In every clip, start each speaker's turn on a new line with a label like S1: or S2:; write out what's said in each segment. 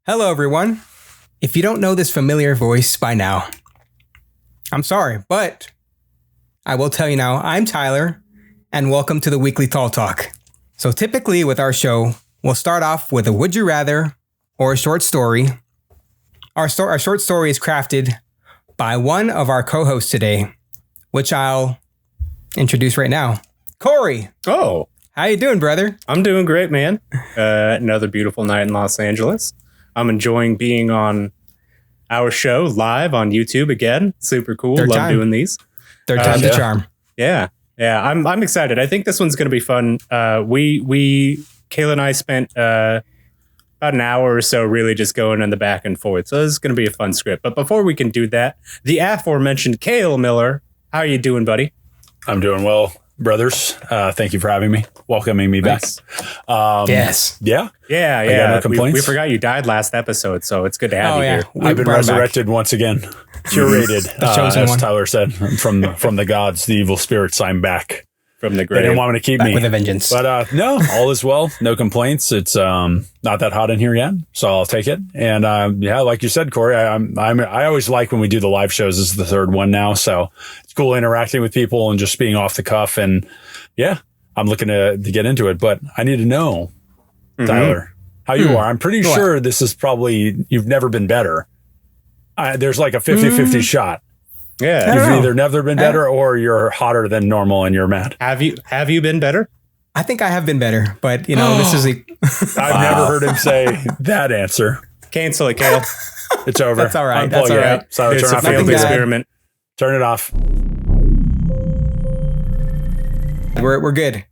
S1: Hello, everyone. If you don't know this familiar voice by now, I'm sorry, but I will tell you now, I'm Tyler, and welcome to the Weekly Tall Talk. So typically with our show, we'll start off with a Would You Rather or a short story. Our short story is crafted by one of our co-hosts today, which I'll introduce right now. Corey.
S2: Oh.
S1: How you doing, brother?
S2: I'm doing great, man. Another beautiful night in Los Angeles. I'm enjoying being on our show live on YouTube again. Super cool. Love doing these.
S1: Third time's the charm.
S2: Yeah. I'm excited. I think this one's going to be fun. Cale and I spent about an hour or so really just going in the back and forth. So this is going to be a fun script. But before we can do that, the aforementioned Cale Miller, how are you doing, buddy?
S3: I'm doing well, brothers. Thank you for having me, welcoming me back.
S1: Yes.
S3: Yeah.
S2: No complaints.
S3: We
S2: We forgot you died last episode, so it's good to have you here.
S3: I've been resurrected once again, curated, as
S1: one.
S3: Tyler said, from the gods, the evil spirits. I'm back
S2: from the
S3: They
S2: grave.
S3: didn't want me to keep
S1: Back
S3: me
S1: with a vengeance.
S3: but no, all is well. No complaints. It's not that hot in here yet, so I'll take it. And like you said, Corey, I always like when we do the live shows. This is the third one now, so it's cool interacting with people and just being off the cuff. And yeah, I'm looking to get into it, but I need to know, Tyler, how you are. I'm pretty sure this is probably, you've never been better. There's like a 50-50 shot.
S2: Yeah.
S3: You've either never been better or you're hotter than normal and you're mad.
S2: Have you been better?
S1: I think I have been better, but this is
S3: I've never heard him say that answer.
S2: Cancel it, Cale.
S3: It's over.
S1: That's all right.
S3: Unplug
S1: That's all
S3: it.
S1: right.
S3: So
S2: It's
S3: turn
S2: a
S3: off
S2: failed
S1: Nothing bad.
S2: experiment.
S3: Turn it off.
S1: we're good.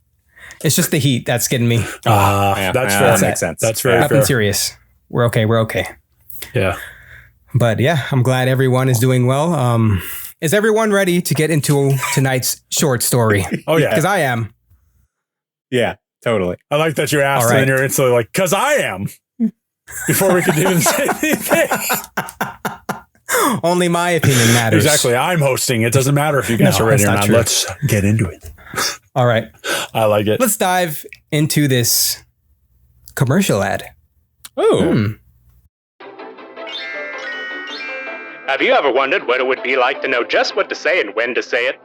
S1: It's just the heat that's getting me.
S2: Yeah,
S3: That's
S2: yeah,
S3: fair.
S2: that makes sense.
S3: That's very
S1: Nothing
S3: fair.
S1: serious. We're okay.
S3: Yeah.
S1: But yeah, I'm glad everyone is doing well. Is everyone ready to get into tonight's short story?
S3: Oh yeah.
S1: Because I am.
S2: Yeah, totally.
S3: I like that you asked
S1: All right.
S3: and then you're instantly like, "Cause I am." Before we could even say anything.
S1: Only my opinion matters.
S3: Exactly. I'm hosting. It doesn't matter if you guys
S1: No,
S3: are ready
S1: that's
S3: or
S1: not
S3: not.
S1: true.
S3: Let's get into it.
S1: All right.
S3: I like it.
S1: Let's dive into this commercial ad.
S2: Oh. Have you ever wondered what it would be like to know just what to say and when to say it?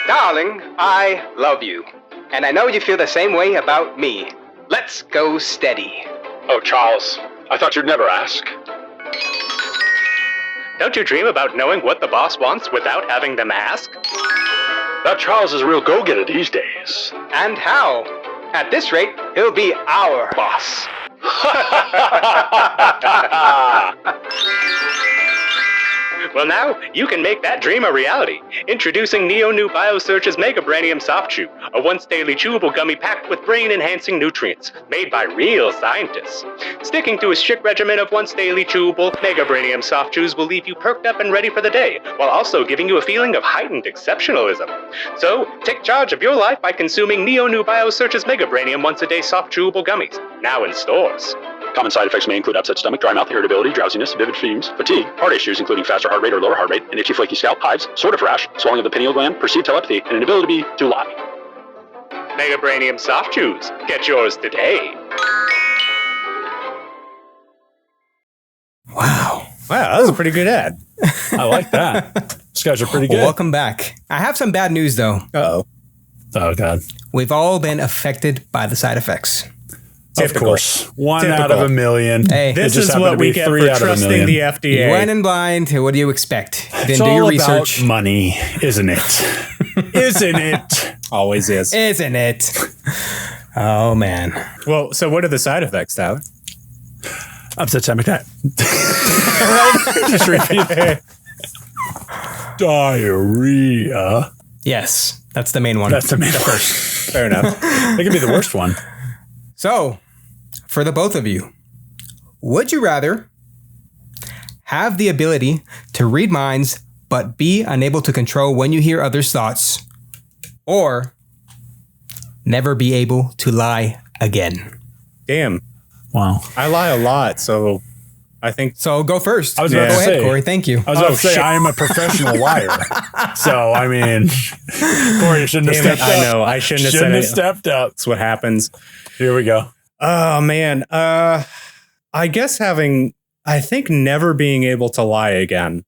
S4: Darling, I love you. And I know you feel the same way about me. Let's go steady.
S5: Oh, Charles, I thought you'd never ask.
S2: Don't you dream about knowing what the boss wants without having them ask?
S5: That Charles is a real go-getter these days.
S4: And how? At this rate, he'll be our boss.
S2: Well, now, you can make that dream a reality. Introducing Neo New Biosearch's Mega Branium Soft Chew, a once-daily chewable gummy packed with brain-enhancing nutrients, made by real scientists. Sticking to a strict regimen of once-daily chewable, Mega Branium Soft Chews will leave you perked up and ready for the day, while also giving you a feeling of heightened exceptionalism. So, take charge of your life by consuming Neo New Biosearch's Mega Branium once-a-day soft chewable gummies, now in stores.
S5: Common side effects may include upset stomach, dry mouth, irritability, drowsiness, vivid fumes, fatigue, heart issues including faster heart rate or lower heart rate, an itchy flaky scalp, hives, sort of rash, swelling of the pineal gland, perceived telepathy, and an inability to lie.
S2: Mega Branium Soft Chews. Get yours today.
S1: Wow.
S2: Wow, that was a pretty good ad.
S3: I like that. These guys are pretty good.
S1: Welcome back. I have some bad news, though.
S2: Uh-oh.
S3: Oh, God.
S1: We've all been affected by the side effects.
S3: Of course. One
S2: Typical.
S3: out of a million.
S1: Hey,
S3: It
S2: This
S3: just
S2: is
S3: happened
S2: what
S3: to
S2: we
S3: be
S2: get
S3: 3
S2: for
S3: out of a
S2: trusting
S3: million.
S2: the
S1: you
S2: FDA.
S1: went in blind. What do you expect?
S3: It's
S1: Didn't do
S3: all
S1: your
S3: about
S1: research.
S3: money, isn't it? Isn't it?
S2: Always is.
S1: Isn't it? Oh, man.
S2: Well, so what are the side effects, Tyler?
S3: Upset stomach. Just repeat it. Diarrhea.
S1: Yes, that's the main one.
S3: That's the main first.
S2: Fair enough.
S3: That could be the worst one.
S1: So, for the both of you, would you rather have the ability to read minds but be unable to control when you hear others' thoughts, or never be able to lie again?
S2: Damn.
S3: Wow.
S2: I lie a lot, so I think...
S1: So go first.
S3: I was
S1: Go
S3: about to
S1: ahead,
S3: say-
S1: Corey. Thank you.
S3: I was about to say,
S2: shit.
S3: I am a professional liar. So, I mean, Corey, you shouldn't have
S2: Damn it,
S3: stepped
S2: I
S3: up.
S2: know. I shouldn't have said
S3: Shouldn't have
S2: it.
S3: stepped up.
S2: That's what happens.
S3: Here we go.
S2: Oh, man.
S6: I guess I think never being able to lie again.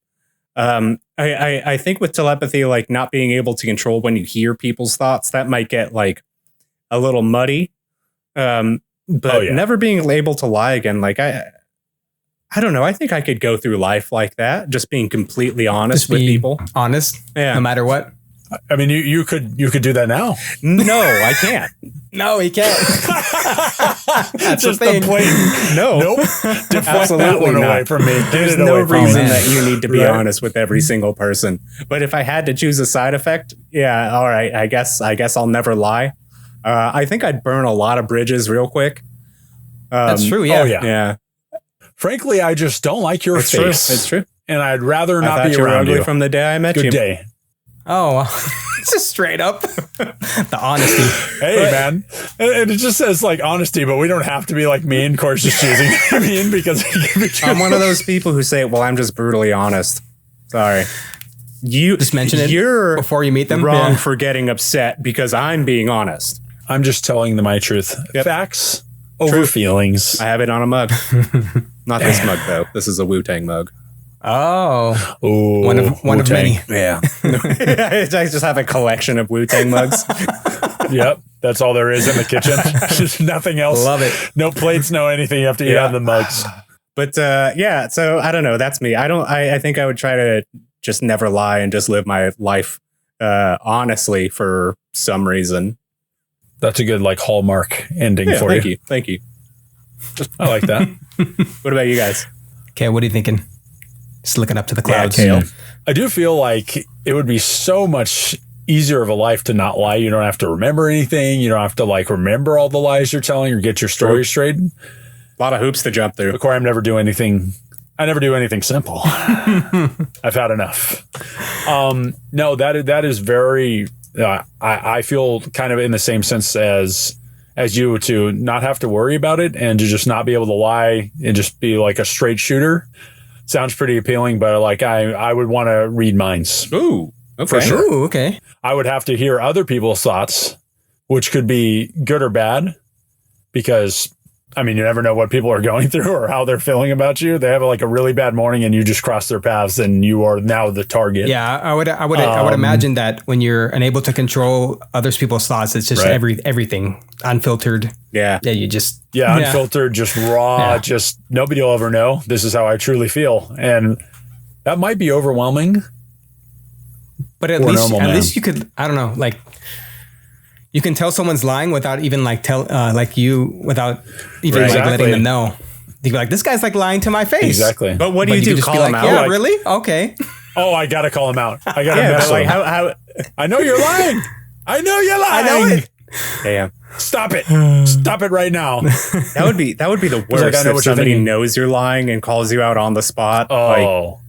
S6: I think with telepathy, like not being able to control when you hear people's thoughts, that might get like a little muddy. But never being able to lie again, like I don't know. I think I could go through life like that, just being completely honest with people.
S1: Honest, no matter what.
S3: I mean, you could do that now.
S6: No, I can't.
S1: No, he can't. That's
S3: just
S1: the thing.
S6: No,
S3: Deflect that
S6: absolutely
S3: one
S6: not.
S3: away from me.
S6: There's no reason that you need to be honest with every single person. But if I had to choose a side effect, yeah, all right. I guess I'll never lie. I think I'd burn a lot of bridges real quick.
S1: That's true. Yeah.
S3: Oh, yeah. Frankly, I just don't like your face.
S6: It's true.
S3: And I'd rather
S6: I
S3: not
S6: thought
S3: be
S6: you were
S3: around
S6: ugly
S3: you.
S6: from the day I met you.
S3: Good day.
S1: Oh, it's just straight up the honesty.
S3: Hey, man. And it just says like honesty, but we don't have to be like mean. Corey's just choosing to be mean because
S6: I'm one of those people who say, well, I'm just brutally honest. Sorry. You
S1: just mention it before you meet them.
S6: Wrong for getting upset because I'm being honest.
S3: I'm just telling them my truth. Yep. Facts over feelings.
S6: I have it on a mug. Not this mug, though. This is a Wu-Tang mug.
S1: Oh,
S3: ooh,
S1: one of many.
S6: Yeah, I just have a collection of Wu-Tang mugs.
S3: Yep, that's all there is in the kitchen. Just nothing else.
S1: Love it.
S3: No plates, no anything. You have to eat out of the mugs.
S6: But yeah, so I don't know. That's me. I think I would try to just never lie and just live my life honestly for some reason.
S3: That's a good like hallmark ending for you.
S6: Thank you.
S3: I like that.
S6: What about you guys?
S1: Okay, what are you thinking? Just looking up to the clouds.
S6: Cale.
S3: I do feel like it would be so much easier of a life to not lie. You don't have to remember anything. You don't have to like remember all the lies you're telling or get your story straight. A
S6: lot of hoops to jump through.
S3: Of course, I never do anything simple. I've had enough. No, that is very, I feel kind of in the same sense as you, to not have to worry about it and to just not be able to lie and just be like a straight shooter. Sounds pretty appealing, but like I would want to read minds.
S6: Ooh, okay.
S3: For sure.
S1: Ooh, okay.
S3: I would have to hear other people's thoughts, which could be good or bad, because I mean, you never know what people are going through or how they're feeling about you. They have like a really bad morning and you just cross their paths and you are now the target.
S1: Yeah, I would imagine that when you're unable to control other people's thoughts, it's just everything unfiltered.
S6: Yeah.
S1: Yeah, you just
S3: unfiltered, just raw, just nobody will ever know. This is how I truly feel. And that might be overwhelming.
S1: But at least you could, I don't know, like you can tell someone's lying without even like without even like letting them know. You'd be like, this guy's like lying to my face.
S3: Exactly.
S6: But what do you do? Call him out?
S1: Yeah, really? Okay.
S3: Oh, I gotta call him out. I gotta mess with him.
S6: How?
S3: I know you're lying. I know you're lying.
S1: I know it.
S6: Damn.
S3: Stop it. Stop it right now.
S6: That would be the worst
S3: I know
S6: if somebody knows you're lying and calls you out on the spot.
S3: Oh.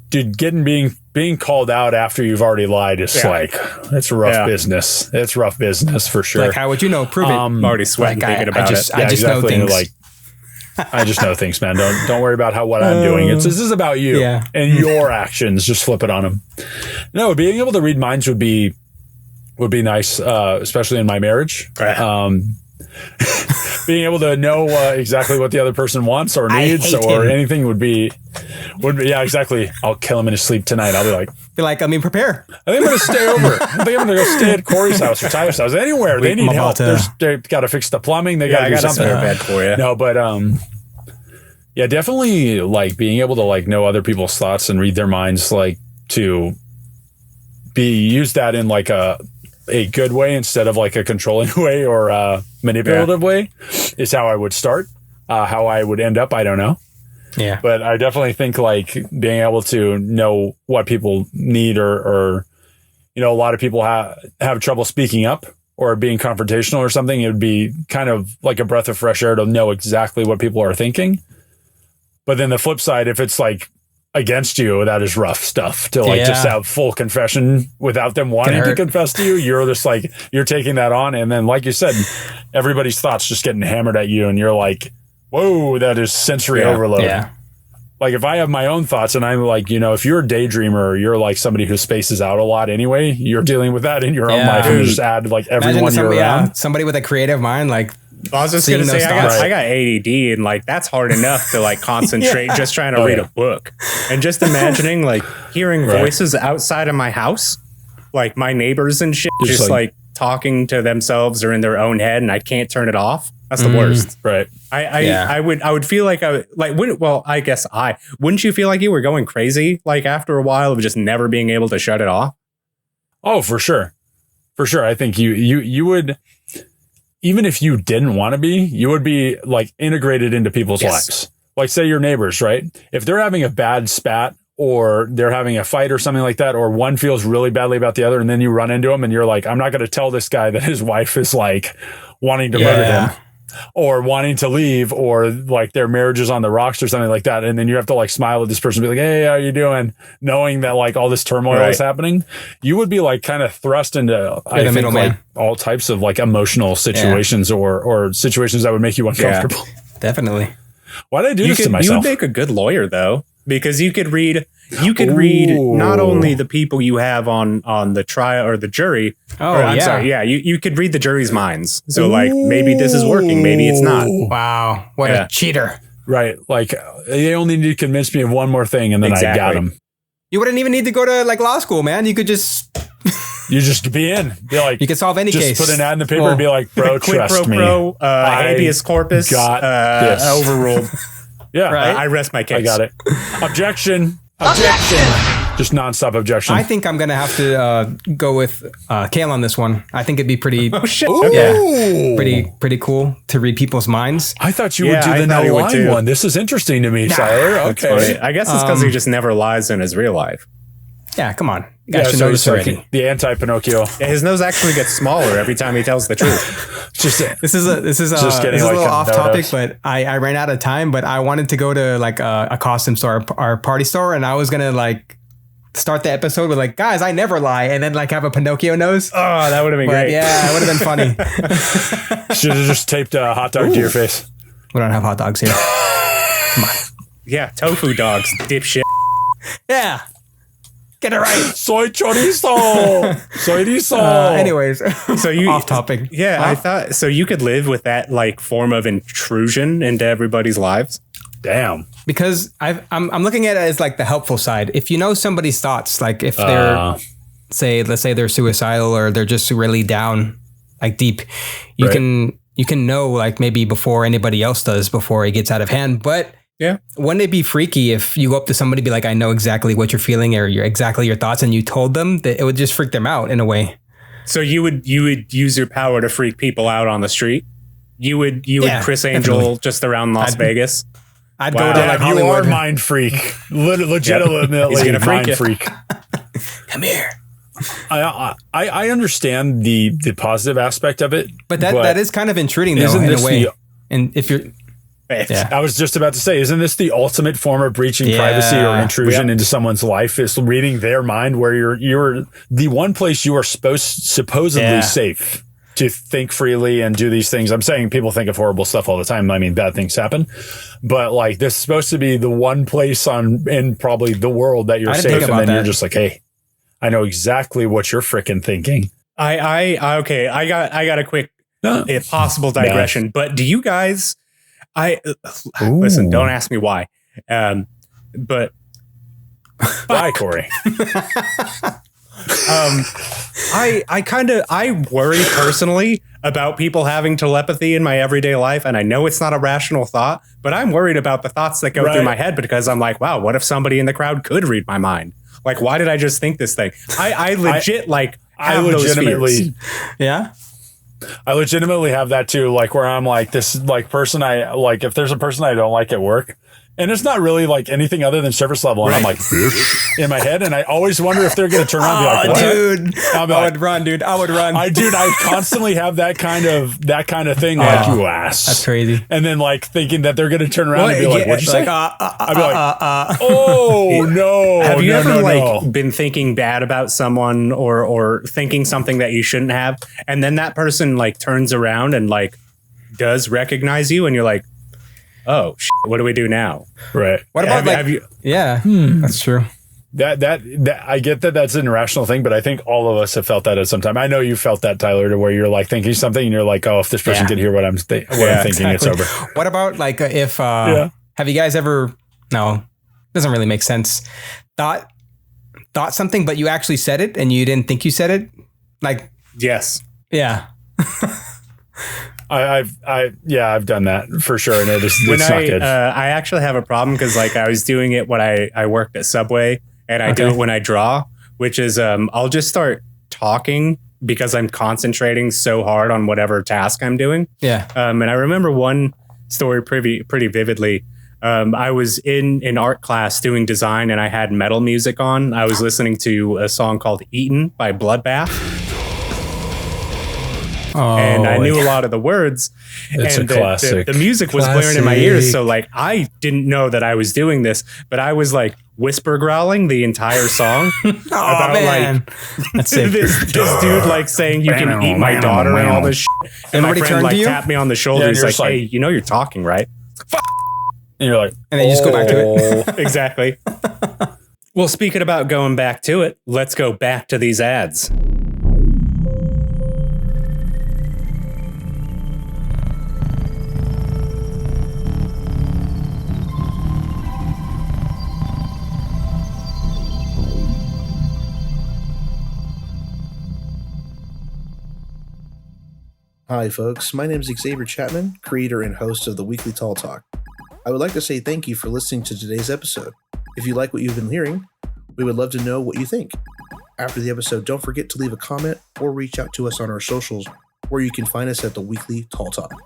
S3: Dude, being called out after you've already lied is it's rough business. It's rough business for sure.
S1: Like, how would you know? Prove it.
S6: I'm already sweating thinking about it.
S1: I just know things.
S3: Like, I just know things, man. Don't worry about what I'm doing. This is about you and your actions. Just flip it on them. No, being able to read minds would be nice, especially in my marriage. Being able to know exactly what the other person wants or needs or anything would be exactly. I'll kill him in his sleep tonight. I'll be like,
S1: prepare.
S3: I think I'm going to stay over. I think I'm going to go stay at Corey's house or Tyler's house. Anywhere they need help. They've got to fix the plumbing. They got to do something.
S6: I got a bed for you.
S3: No, but definitely like being able to like know other people's thoughts and read their minds, like to use that in like a good way instead of like a controlling way or a manipulative way is how I would start. How I would end up, I don't know.
S1: Yeah.
S3: But I definitely think like being able to know what people need or a lot of people have trouble speaking up or being confrontational or something. It would be kind of like a breath of fresh air to know exactly what people are thinking. But then the flip side, if it's like against you, that is rough stuff to like just have full confession without them wanting to confess to you. You're just like, you're taking that on. And then, like you said, everybody's thoughts just getting hammered at you. And you're like, whoa, that is sensory overload. Yeah. Like if I have my own thoughts and I'm like, if you're a daydreamer or you're like somebody who spaces out a lot anyway, you're dealing with that in your own life. And you just add like everyone you're around.
S1: Somebody with a creative mind, like
S6: I was just
S1: Seeing
S6: gonna say
S1: those
S6: I got ADD, and like that's hard enough to like concentrate just trying to read a book, and just imagining like hearing voices outside of my house, like my neighbors and shit, just like talking to themselves or in their own head, and I can't turn it off. That's the worst.
S3: Right.
S6: I would feel like I guess wouldn't you feel like you were going crazy like after a while of just never being able to shut it off?
S3: Oh, for sure. For sure. I think you would, even if you didn't want to be, you would be like integrated into people's lives. Like say your neighbors, right? If they're having a bad spat or they're having a fight or something like that, or one feels really badly about the other, and then you run into them and you're like, I'm not going to tell this guy that his wife is like wanting to murder him or wanting to leave, or like their marriage is on the rocks or something like that. And then you have to like smile at this person and be like, hey, how you doing? Knowing that like all this turmoil is happening, you would be like kind of thrust into, I think, like all types of like emotional situations or situations that would make you uncomfortable.
S1: Yeah, definitely.
S3: Why did I do this to myself?
S6: You would make a good lawyer though, because you could read not only the people you have on the trial or the jury. You could read the jury's minds. So like maybe this is working, maybe it's not.
S1: Wow, what a cheater!
S3: Right, like they only need to convince me of one more thing, and then I got him.
S1: You wouldn't even need to go to like law school, man. You could just
S3: you just be in. Be like,
S1: you could solve any case.
S3: Just put an ad in the paper and be like, bro, trust me.
S6: Habeas corpus
S3: got this.
S6: Overruled.
S3: Yeah,
S6: right. I rest my case.
S3: I got it. Objection. Just nonstop objection.
S1: I think I'm gonna have to go with Cale on this one. I think it'd be pretty.
S6: Oh shit!
S1: Pretty cool to read people's minds.
S3: I thought you would do the no lying one. This is interesting to me, Tyler. Okay,
S6: I guess it's because he just never lies in his real life.
S1: Yeah, come on.
S3: So it's like the anti-Pinocchio.
S6: Yeah, his nose actually gets smaller every time he tells the truth.
S1: This is a little off topic, but I ran out of time. But I wanted to go to like a costume store, our party store, and I was gonna like start the episode with like, guys, I never lie, and then like have a Pinocchio nose.
S6: Oh, that would have been great.
S1: Yeah, it would have been funny.
S3: Should have just taped a hot dog to your face.
S1: We don't have hot dogs here. Come on.
S6: Yeah, tofu dogs, dipshit.
S1: Yeah. Get it right.
S3: Soy chorizo.
S1: Anyways,
S6: so you
S1: off topic.
S6: Yeah, I thought so. You could live with that like form of intrusion into everybody's lives.
S3: Damn.
S1: Because I'm looking at it as like the helpful side. If you know somebody's thoughts, like if they're let's say they're suicidal or they're just really down, like deep, you can know like maybe before anybody else does, before it gets out of hand. But
S6: yeah,
S1: wouldn't it be freaky if you go up to somebody and be like, I know exactly what you're feeling or exactly your thoughts, and you told them that it would just freak them out in a way.
S6: So you would use your power to freak people out on the street. You would Chris Angel definitely. Just around Las Vegas.
S1: I'd go to like Hollywood.
S3: You are mind freak. Legitimately
S6: He's gonna
S3: mind freak.
S1: Come here.
S3: I understand the positive aspect of it,
S1: but that is kind of intruding though in a way. And if you're
S3: I was just about to say, isn't this the ultimate form of breaching privacy or intrusion into someone's life? Is reading their mind, where you're the one place you are supposedly safe to think freely and do these things. I'm saying people think of horrible stuff all the time. I mean, bad things happen, but like this is supposed to be the one place in probably the world that you're safe, and then you're just like, hey, I know exactly what you're freaking thinking.
S6: I got a quick possible digression, but do you guys? Listen, don't ask me why. But
S3: bye, Corey.
S6: I worry personally about people having telepathy in my everyday life, and I know it's not a rational thought, but I'm worried about the thoughts that go through my head because I'm like, wow, what if somebody in the crowd could read my mind? Like, why did I just think this thing? I legit have those fears.
S1: Yeah.
S3: I legitimately have that too, like where I'm like this like person I like if there's a person I don't like at work and it's not really like anything other than surface level and I'm like in my head and I always wonder if they're gonna turn around and be like, what?
S1: Dude, I would run, dude. I would run.
S3: I constantly have that kind of thing like you ass.
S1: That's crazy.
S3: And then like thinking that they're gonna turn around and be like, what'd you say? I'd be like,
S6: oh
S3: no.
S6: Have you ever been thinking bad about someone or thinking something that you shouldn't have, and then that person like turns around and like does recognize you and you're like, oh, what do we do now?
S3: Right.
S1: What about have you? Yeah, that's true.
S3: that I get that that's an irrational thing, but I think all of us have felt that at some time. I know you felt that, Tyler, to where you're like thinking something and you're like, oh, if this person could hear what I'm thinking,
S1: exactly.
S3: it's over.
S1: What about like if have you guys ever? No, doesn't really make sense. Thought something, but you actually said it and you didn't think you said it. Like
S6: Yes.
S1: Yeah.
S3: I've done that for sure, and it's not good.
S6: I actually have a problem because like I was doing it when I worked at Subway, and I do it when I draw, which is I'll just start talking because I'm concentrating so hard on whatever task I'm doing.
S1: Yeah.
S6: And I remember one story pretty vividly. I was in an art class doing design, and I had metal music on. I was listening to a song called "Eaten" by Bloodbath. And I knew a lot of the words.
S3: It's
S6: and
S3: a classic.
S6: The music was blaring in my ears. So like, I didn't know that I was doing this, but I was like whisper growling the entire song about
S1: man. That's sick.
S6: this dude like saying you can eat my daughter and all this shit. And my friend like tapped me on the shoulder. He's like, hey, you know you're talking, right?
S3: And you're like,
S1: and then you just go back to it.
S6: Exactly. Well, speaking about going back to it, let's go back to these ads.
S7: Hi folks, my name is Xavier Chapman, creator and host of the Weekly Tall Talk. I would like to say thank you for listening to today's episode. If you like what you've been hearing, we would love to know what you think. After the episode, don't forget to leave a comment or reach out to us on our socials, where you can find us at the Weekly Tall Talk.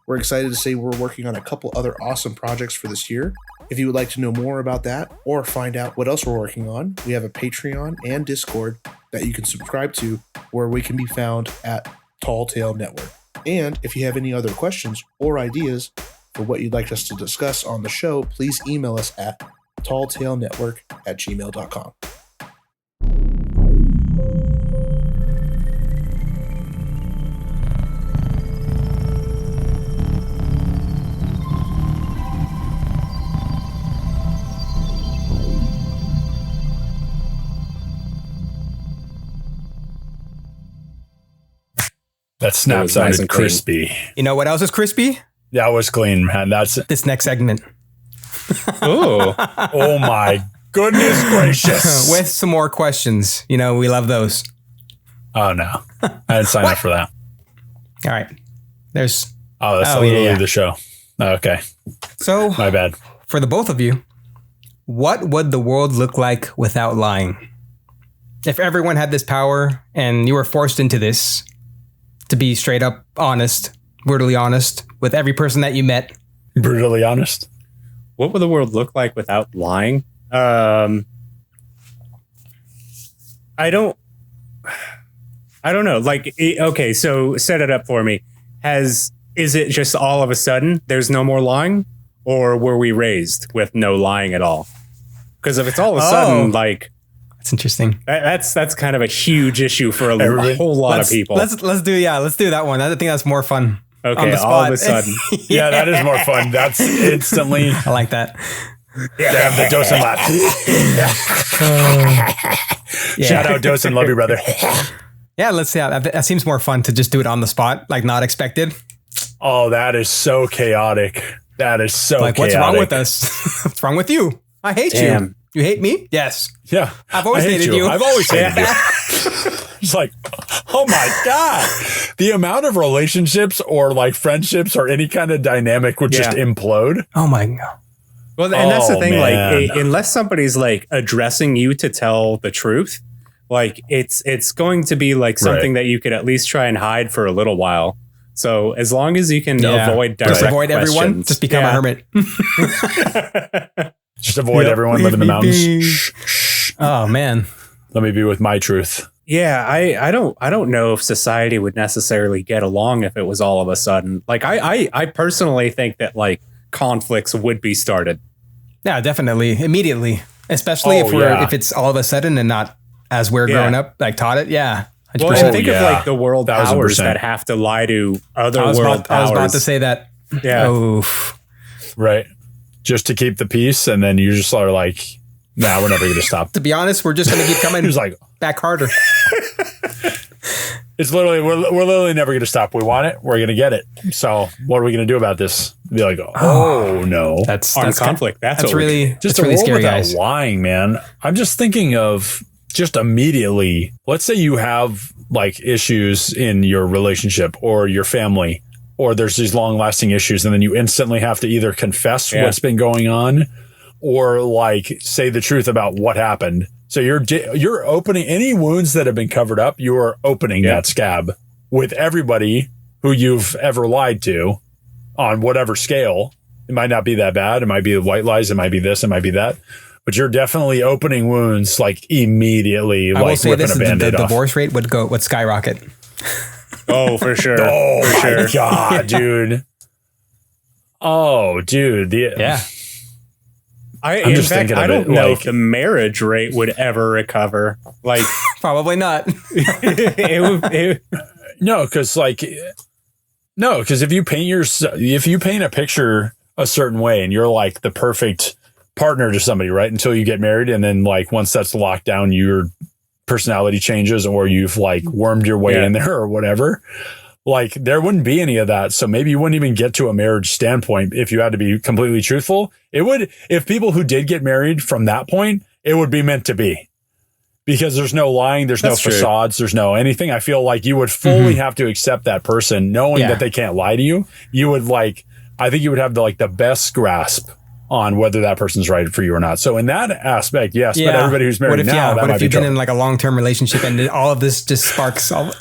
S7: We're excited to say we're working on a couple other awesome projects for this year. If you would like to know more about that or find out what else we're working on, we have a Patreon and Discord that you can subscribe to, where we can be found at Tall Tale Network. And if you have any other questions or ideas for what you'd like us to discuss on the show, please email us at talltalenetwork@gmail.com.
S3: That snap
S6: was
S3: sounded
S6: nice and
S3: crispy.
S1: You know what else is crispy?
S3: That was clean, man. That's
S1: This next segment.
S6: Oh,
S3: oh my goodness gracious.
S1: With some more questions. You know, we love those.
S3: Oh no, I didn't sign up for that.
S1: All right. There's.
S3: That's literally the show. Okay,
S1: So,
S3: my bad.
S1: for the both of you, what would the world look like without lying? If everyone had this power and you were forced into this, to be straight up honest, brutally honest with every person that you met.
S3: Brutally honest.
S6: what would the world look like without lying? I don't know. Like, okay, so set it up for me. Is it just all of a sudden there's no more lying, or were we raised with no lying at all? Because if it's all of a sudden, like,
S1: That's interesting.
S6: that's kind of a huge issue for a whole lot of people.
S1: Let's do that one. I think that's more fun.
S6: Okay,
S1: on the
S6: all of
S1: spot.
S6: a sudden.
S3: Yeah, that is more fun. That's instantly.
S1: I like that.
S3: Damn, the Dosen laugh. Shout out Dosen, love you, brother.
S1: Yeah, let's see. That seems more fun to just do it on the spot, like not expected.
S3: Oh, that is so chaotic. That is so
S1: Like,
S3: chaotic.
S1: what's wrong with us? What's wrong with you? I hate you. You hate me? Yes.
S3: Yeah.
S1: I've always
S3: I hate
S1: hated you.
S3: I've always hated you. It's like, oh my God. The amount of relationships or like friendships or any kind of dynamic would just implode.
S1: Oh my God.
S6: Well, and that's the thing,
S3: man.
S6: like, unless somebody's like addressing you to tell the truth, like it's going to be like something that you could at least try and hide for a little while. So as long as you can avoid direct
S1: just avoid everyone,
S6: questions.
S1: just become a hermit.
S3: Just avoid everyone, live in the mountains. Shh, shh.
S1: Oh man.
S3: Let me be with my truth.
S6: Yeah, I don't know if society would necessarily get along if it was all of a sudden. Like I personally think that like conflicts would be started.
S1: Yeah, definitely. Immediately. Especially if it's all of a sudden and not as we're growing up, like taught it. Yeah. 100%.
S6: Well, and think of like the world powers that have to lie to other world powers.
S1: I was about to say that.
S6: Yeah.
S1: Oof.
S3: Right. Just to keep the peace. And then you just are like, nah, we're never going to stop.
S1: To be honest, we're just going to keep coming
S3: He was like,
S1: back harder.
S3: it's literally, we're literally never going to stop. We want it. We're going to get it. So what are we going to do about this? Be like, oh no.
S6: That's conflict. That's
S1: really,
S3: Just
S1: that's
S3: a
S1: really
S3: world
S1: scary,
S3: without
S1: guys.
S3: lying, man. I'm just thinking of just immediately, let's say you have like issues in your relationship or your family, or there's these long lasting issues, and then you instantly have to either confess what's been going on or like say the truth about what happened. So you're opening any wounds that have been covered up. You are opening that scab with everybody who you've ever lied to on whatever scale. It might not be that bad. It might be the white lies. It might be this. It might be that. But you're definitely opening wounds like immediately.
S1: I will say
S3: ripping
S1: this:
S3: a Band-Aid
S1: the
S3: off.
S1: divorce rate would skyrocket.
S6: Oh, for sure.
S3: Oh
S6: for
S3: my
S6: sure.
S3: God, dude. Oh, dude.
S6: In
S3: just
S6: fact,
S3: thinking of
S6: I don't
S3: it,
S6: know
S3: like-
S6: if the marriage rate would ever recover. Like,
S1: Probably not.
S6: it would.
S3: No, because if you paint a picture a certain way and you're like the perfect partner to somebody, right? Until you get married, and then like once that's locked down, your personality changes, or you've like wormed your way in there or whatever. Like there wouldn't be any of that. So maybe you wouldn't even get to a marriage standpoint if you had to be completely truthful. It would, if people who did get married from that point, it would be meant to be. Because there's no lying, there's
S6: That's
S3: no
S6: true.
S3: facades, there's no anything. I feel like you would fully have to accept that person, knowing that they can't lie to you. You would I think you would have the best grasp on whether that person's right for you or not. So in that aspect, yes. But everybody who's married now, that
S1: what
S3: might
S1: if
S3: be
S1: you've been
S3: trouble.
S1: in like a long-term relationship and all of this just sparks all?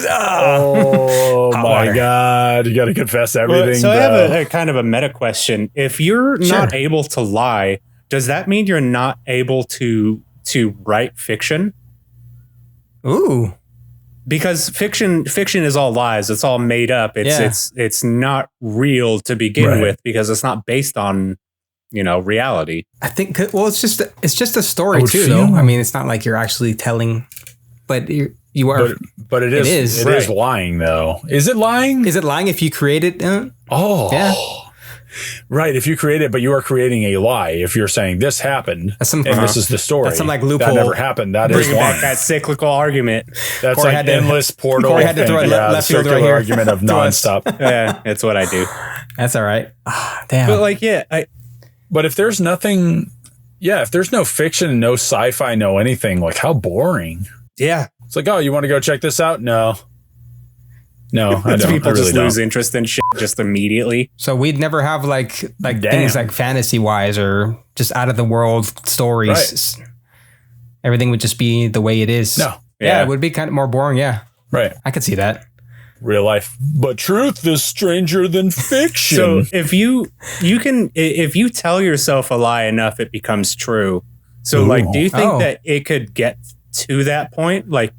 S3: Oh my
S1: water.
S3: God. You got to confess everything.
S6: So I
S3: bro.
S6: have a kind of a meta question. If you're not able to lie, does that mean you're not able to write fiction?
S1: Ooh.
S6: Because fiction is all lies. It's all made up. It's not real to begin with, because it's not based on reality.
S1: I think, well, it's just a story too,
S3: feel-
S1: though. I mean, it's not like you're actually telling, but you are.
S3: But it is lying, though. Is it lying?
S1: Is it lying if you create it? Yeah.
S3: Right. If you create it, but you are creating a lie. If you're saying this happened and this is the story,
S1: That's some like loophole.
S3: that never happened. That is
S6: Bringing
S3: lying.
S6: back that cyclical argument.
S3: That's
S1: Corey
S3: like
S1: had to-
S3: endless portal.
S1: Corey had to throw a
S3: thing.
S1: left field
S3: circular
S1: right here.
S3: argument of
S1: To us.
S3: nonstop.
S6: Yeah, that's what I do.
S1: That's all right. Damn.
S6: But
S3: But if there's nothing, if there's no fiction, no sci-fi, no anything, like how boring.
S6: yeah.
S3: It's like, oh, you want to go check this out? No, I don't.
S6: People
S3: I really
S6: just
S3: don't.
S6: lose interest in shit just immediately.
S1: So we'd never have like
S3: Damn.
S1: things like fantasy wise or just out of the world stories.
S3: Right.
S1: Everything would just be the way it is.
S3: No.
S1: Yeah, it would be kind of more boring. Yeah,
S3: Right.
S1: I could see that.
S3: Real life. But truth is stranger than fiction.
S6: So if you tell yourself a lie enough, it becomes true. So do you think that it could get to that point? Like,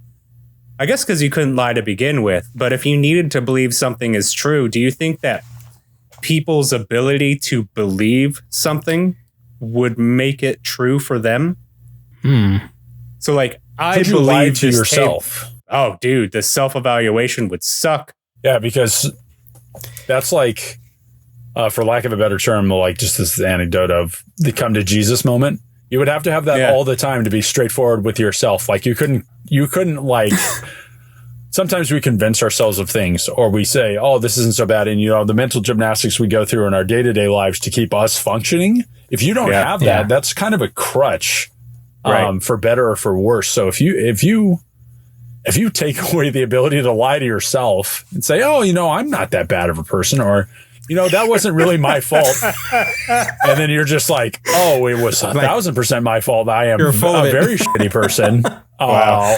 S6: I guess because you couldn't lie to begin with, but if you needed to believe something is true, do you think that people's ability to believe something would make it true for them? So I
S3: could you lie
S6: believe
S3: to
S6: this
S3: yourself?
S6: Oh, dude, the self-evaluation would suck.
S3: Yeah, because that's like, for lack of a better term, like just this anecdote of the come to Jesus moment. You would have to have that all the time to be straightforward with yourself. Like you couldn't like, sometimes we convince ourselves of things, or we say, oh, this isn't so bad. And the mental gymnastics we go through in our day-to-day lives to keep us functioning. If you don't have that, that's kind of a crutch, for better or for worse. So if you take away the ability to lie to yourself and say, oh, I'm not that bad of a person, or, that wasn't really my fault. And then you're just like, oh, it was 1,000% my fault. I am a very shitty person.
S6: Wow.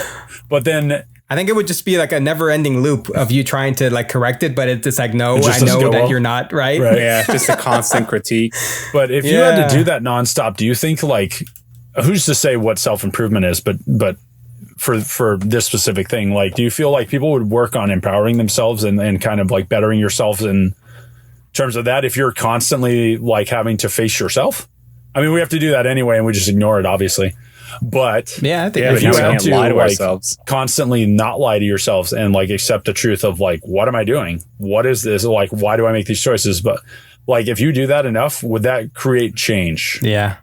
S3: But then
S1: I think it would just be like a never-ending loop of you trying to like correct it, but it's like, no,
S3: just
S1: I
S3: doesn't
S1: know
S3: go
S1: that
S3: well.
S1: you're not right.
S6: Yeah, just a constant critique.
S3: But if you had to do that nonstop, do you think who's to say what self-improvement is, but for this specific thing, do you feel like people would work on empowering themselves and kind of like bettering yourselves in terms of that if you're constantly having to face yourself? I mean, we have to do that anyway and we just ignore it, obviously. But
S1: I think
S3: if you
S6: we
S3: had
S6: can't
S3: to
S6: lie to ourselves.
S3: constantly not lie to yourselves and accept the truth of what am I doing? What is this? Why do I make these choices? But if you do that enough, would that create change?
S1: Yeah.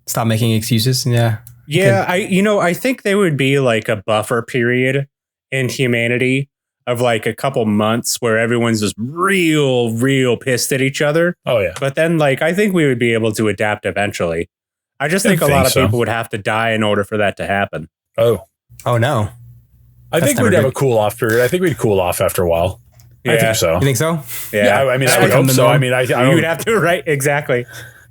S1: Stop making excuses. Yeah.
S6: Yeah, I think there would be like a buffer period in humanity of like a couple months where everyone's just real pissed at each other.
S3: Oh yeah.
S6: But then like I think we would be able to adapt eventually. I just think a lot of people would have to die in order for that to happen.
S3: Oh
S1: no.
S3: I think we'd have a cool off period. I think we'd cool off after a while.
S6: Yeah.
S3: I think so.
S1: You think so?
S3: Yeah. I mean, I would hope so. I mean,
S6: you would have to, right? Exactly.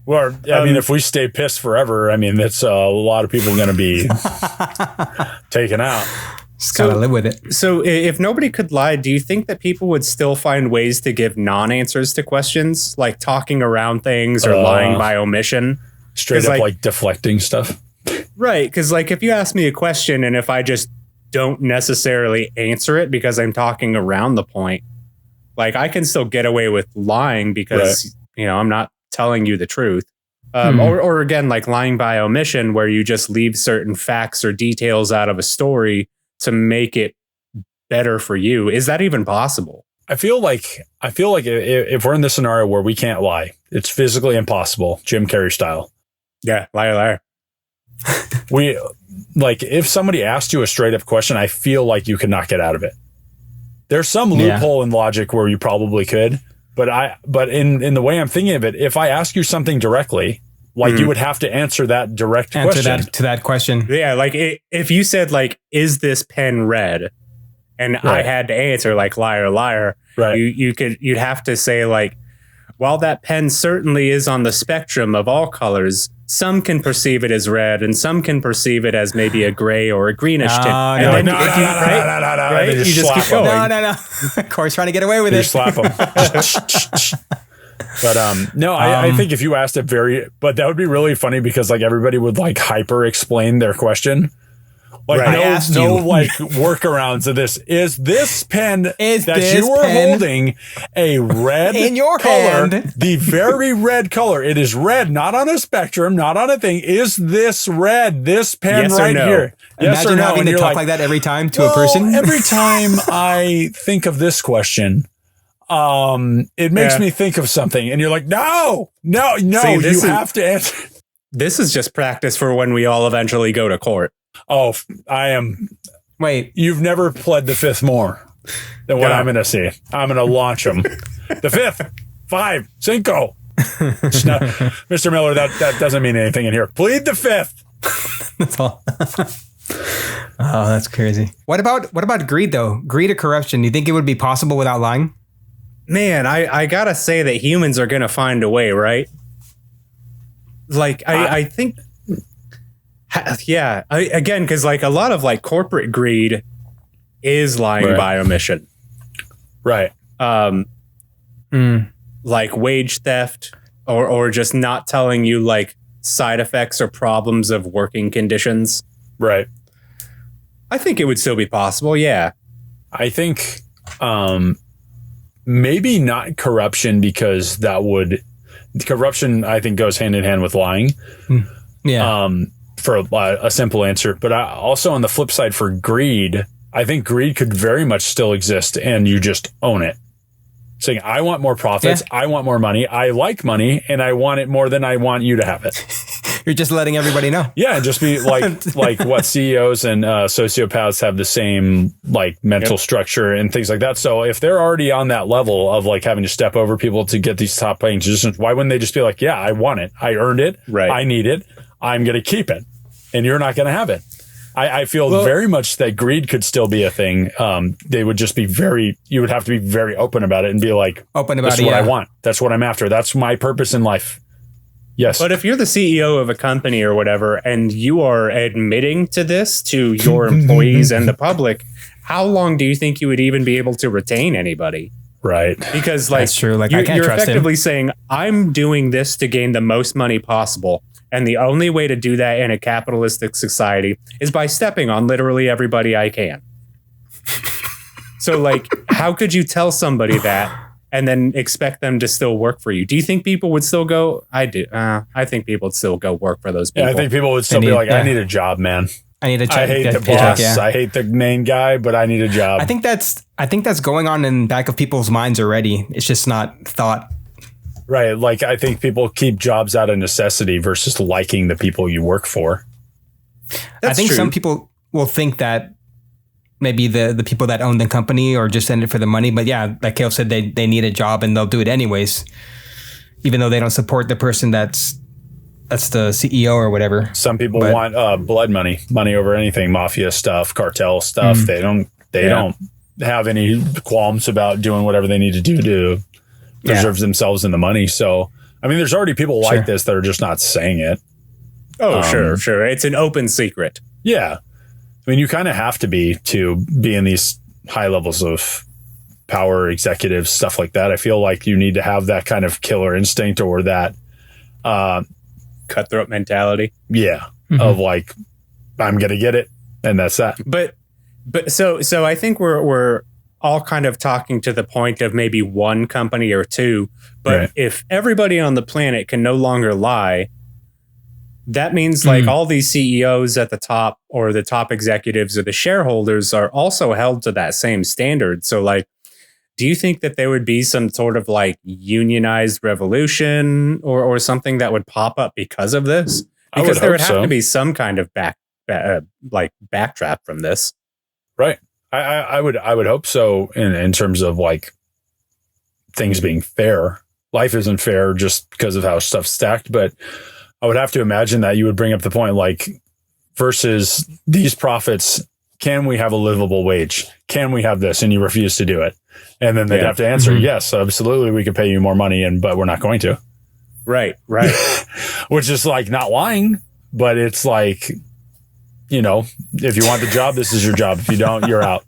S3: Well, I mean, if we stay pissed forever, I mean, that's a lot of people going to be taken out.
S1: Just gotta live with it.
S6: So if nobody could lie, do you think that people would still find ways to give non-answers to questions, like talking around things or lying by omission?
S3: Straight up like deflecting stuff.
S6: Right. Because like if you ask me a question and if I just don't necessarily answer it because I'm talking around the point, like I can still get away with lying because, I'm not telling you the truth. Or again, like lying by omission, where you just leave certain facts or details out of a story to make it better for you. Is that even possible?
S3: I feel like if we're in this scenario where we can't lie, it's physically impossible, Jim Carrey style.
S6: Yeah, liar.
S3: We like if somebody asked you a straight up question, I feel like you could not get out of it. There's some loophole in logic where you probably could, but in the way I'm thinking of it, if I ask you something directly, like you would have to answer that direct question.
S1: To that question.
S6: Yeah, like if you said like, is this pen red? And I had to answer like liar,
S3: right.
S6: You'd have to say like, while that pen certainly is on the spectrum of all colors, some can perceive it as red and some can perceive it as maybe a gray or a greenish tint.
S3: No.
S6: Right? You just keep going.
S1: No. Corey's trying to get away with it.
S3: You slap them. But I think if you asked but that would be really funny because like everybody would like hyper explain their question. Like no like workarounds of this. Is this pen that you are holding a red
S1: in your
S3: color?
S1: hand?
S3: The very red color. It is red, not on a spectrum, not on a thing. Is this red? This pen
S6: yes
S3: right here. Yes
S1: Imagine
S3: or no?
S1: having to talk like that every time to a person.
S3: Every time I think of this question, it makes me think of something, and you're like, no, See, you have to answer.
S6: This is just practice for when we all eventually go to court.
S3: Oh, I am.
S1: Wait,
S3: you've never pled the fifth more than what I'm going to see. I'm going to launch them. The fifth, 5, 5. Mr. Miller, that doesn't mean anything in here. Plead the fifth.
S1: That's all. Oh, that's crazy. What about greed though? Greed or corruption? Do you think it would be possible without lying?
S6: Man, I gotta say that humans are gonna find a way, right? Like I think. Yeah, again, because like a lot of like corporate greed is lying by omission,
S3: right?
S6: Like wage theft or just not telling you like side effects or problems of working conditions,
S3: right?
S6: I think it would still be possible. Yeah,
S3: I think maybe not corruption because corruption I think goes hand in hand with lying.
S1: Yeah.
S3: For a simple answer, but also on the flip side for greed, I think greed could very much still exist and you just own it. Saying, I want more profits. Yeah. I want more money. I like money and I want it more than I want you to have it.
S1: You're just letting everybody know.
S3: Yeah. And just be like what CEOs and sociopaths have the same like mental structure and things like that. So if they're already on that level of like having to step over people to get these top paying positions, why wouldn't they just be like, yeah, I want it. I earned it.
S6: Right.
S3: I need it. I'm going to keep it and you're not going to have it. I feel very much that greed could still be a thing. They would just be you would have to be very open about it and be like, that's what I want. That's what I'm after. That's my purpose in life. Yes.
S6: But if you're the CEO of a company or whatever, and you are admitting to this to your employees and the public, how long do you think you would even be able to retain anybody?
S3: Right.
S6: Because like,
S1: that's true. Like
S6: you're
S1: trust
S6: effectively
S1: him.
S6: saying, I'm doing this to gain the most money possible. And the only way to do that in a capitalistic society is by stepping on literally everybody I can. So, like, how could you tell somebody that and then expect them to still work for you? Do you think people would still go? I do. I think people would still go work for those people.
S3: Yeah, I think people would still be like, I need a job, man.
S1: I need a check.
S3: I hate the boss. I hate the main guy, but I need a job.
S1: I think that's going on in the back of people's minds already. It's just not thought.
S3: Right. Like, I think people keep jobs out of necessity versus liking the people you work for.
S1: I think some people will think that maybe the people that own the company are just in it for the money. But yeah, like Cale said, they need a job and they'll do it anyways, even though they don't support the person that's the CEO or whatever.
S3: Some people want blood money over anything, mafia stuff, cartel stuff. They don't have any qualms about doing whatever they need to do to preserve themselves in the money. So, I mean, there's already people like this that are just not saying it.
S6: Oh, sure. It's an open secret.
S3: Yeah. I mean, you kind of have to be in these high levels of power, executives, stuff like that. I feel like you need to have that kind of killer instinct or that
S6: cutthroat mentality.
S3: Yeah. Of like, I'm going to get it. And that's that.
S6: But so I think we're all kind of talking to the point of maybe one company or two. But if everybody on the planet can no longer lie, that means like all these CEOs at the top or the top executives or the shareholders are also held to that same standard. So like, do you think that there would be some sort of like unionized revolution or something that would pop up because of this? Because there would have to be some kind of backdraft from this.
S3: Right. I would hope so in terms of like things being fair. Life isn't fair just because of how stuff's stacked, but I would have to imagine that you would bring up the point like versus these profits, can we have a livable wage? Can we have this? And you refuse to do it. And then they'd have to answer, yes, absolutely. We could pay you more money but we're not going to.
S6: Right.
S3: Which is like not lying, but it's like, you know, if you want the job, this is your job. If you don't, you're out.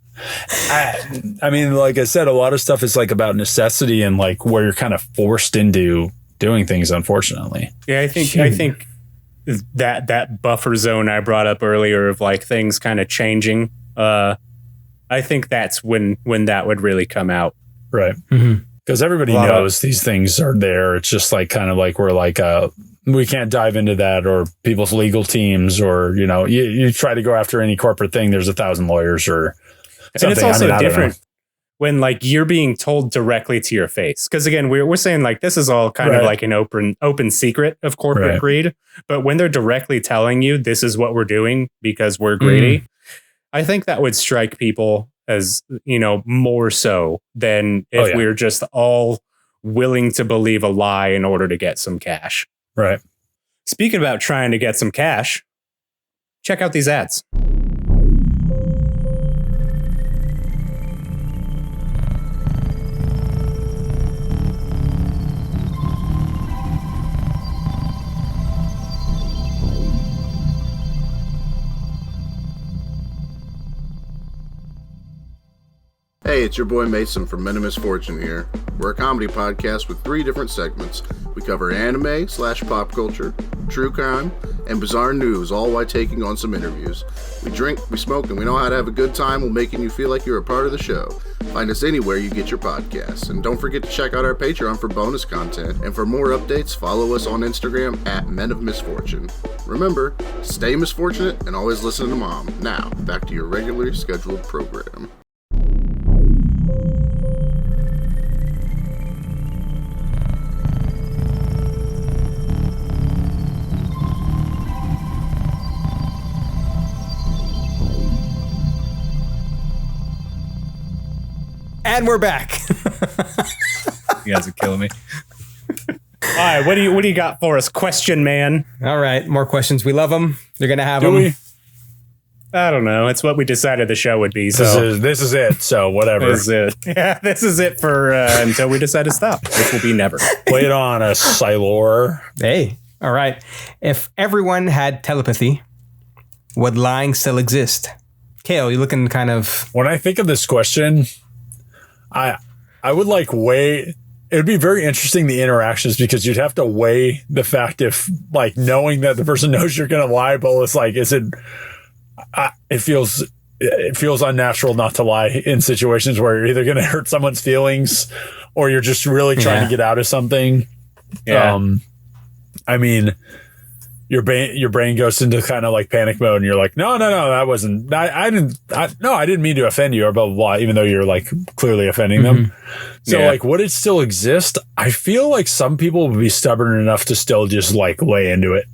S3: I mean, like I said, a lot of stuff is like about necessity and like where you're kind of forced into doing things, unfortunately.
S6: Yeah, I think that buffer zone I brought up earlier of like things kind of changing. I think that's when that would really come out.
S3: Right. Because everybody knows these things are there. It's just like kind of like we're like we can't dive into that or people's legal teams or, you know, you try to go after any corporate thing. There's 1,000 lawyers or something.
S6: And it's also different when like you're being told directly to your face. Because again, we're saying like this is all kind of like an open secret of corporate greed. But when they're directly telling you this is what we're doing because we're greedy, I think that would strike people as, you know, more so than if we're just all willing to believe a lie in order to get some cash.
S3: Right.
S6: Speaking about trying to get some cash, check out these ads.
S8: Hey, it's your boy Mason from Men of Misfortune here. We're a comedy podcast with 3 different segments. We cover anime/pop culture, true crime, and bizarre news, all while taking on some interviews. We drink, we smoke, and we know how to have a good time while making you feel like you're a part of the show. Find us anywhere you get your podcasts. And don't forget to check out our Patreon for bonus content. And for more updates, follow us on Instagram at Men of Misfortune. Remember, stay misfortunate and always listen to Mom. Now, back to your regularly scheduled program.
S1: And we're back.
S6: You guys are killing me. All right, what do you got for us, question man?
S1: All right, more questions. We love them. They're gonna have them.
S6: I don't know. It's what we decided the show would be. So
S3: this is it. So whatever.
S6: This is it. Yeah, this is it for until we decide to stop. This will be never.
S3: Play it on a Silor.
S1: Hey, all right. If everyone had telepathy, would lying still exist? Cale, you're looking kind of.
S3: When I think of this question, I would like weigh. It would be very interesting, the interactions, because you'd have to weigh the fact if like knowing that the person knows you're going to lie, but it's like, is it, it feels unnatural not to lie in situations where you're either going to hurt someone's feelings or you're just really trying to get out of something.
S6: Yeah.
S3: I mean, your brain goes into kind of like panic mode, and you're like, no, that wasn't. I didn't mean to offend you, or blah blah blah. Even though you're like clearly offending them. So like, would it still exist? I feel like some people would be stubborn enough to still just like lay into it.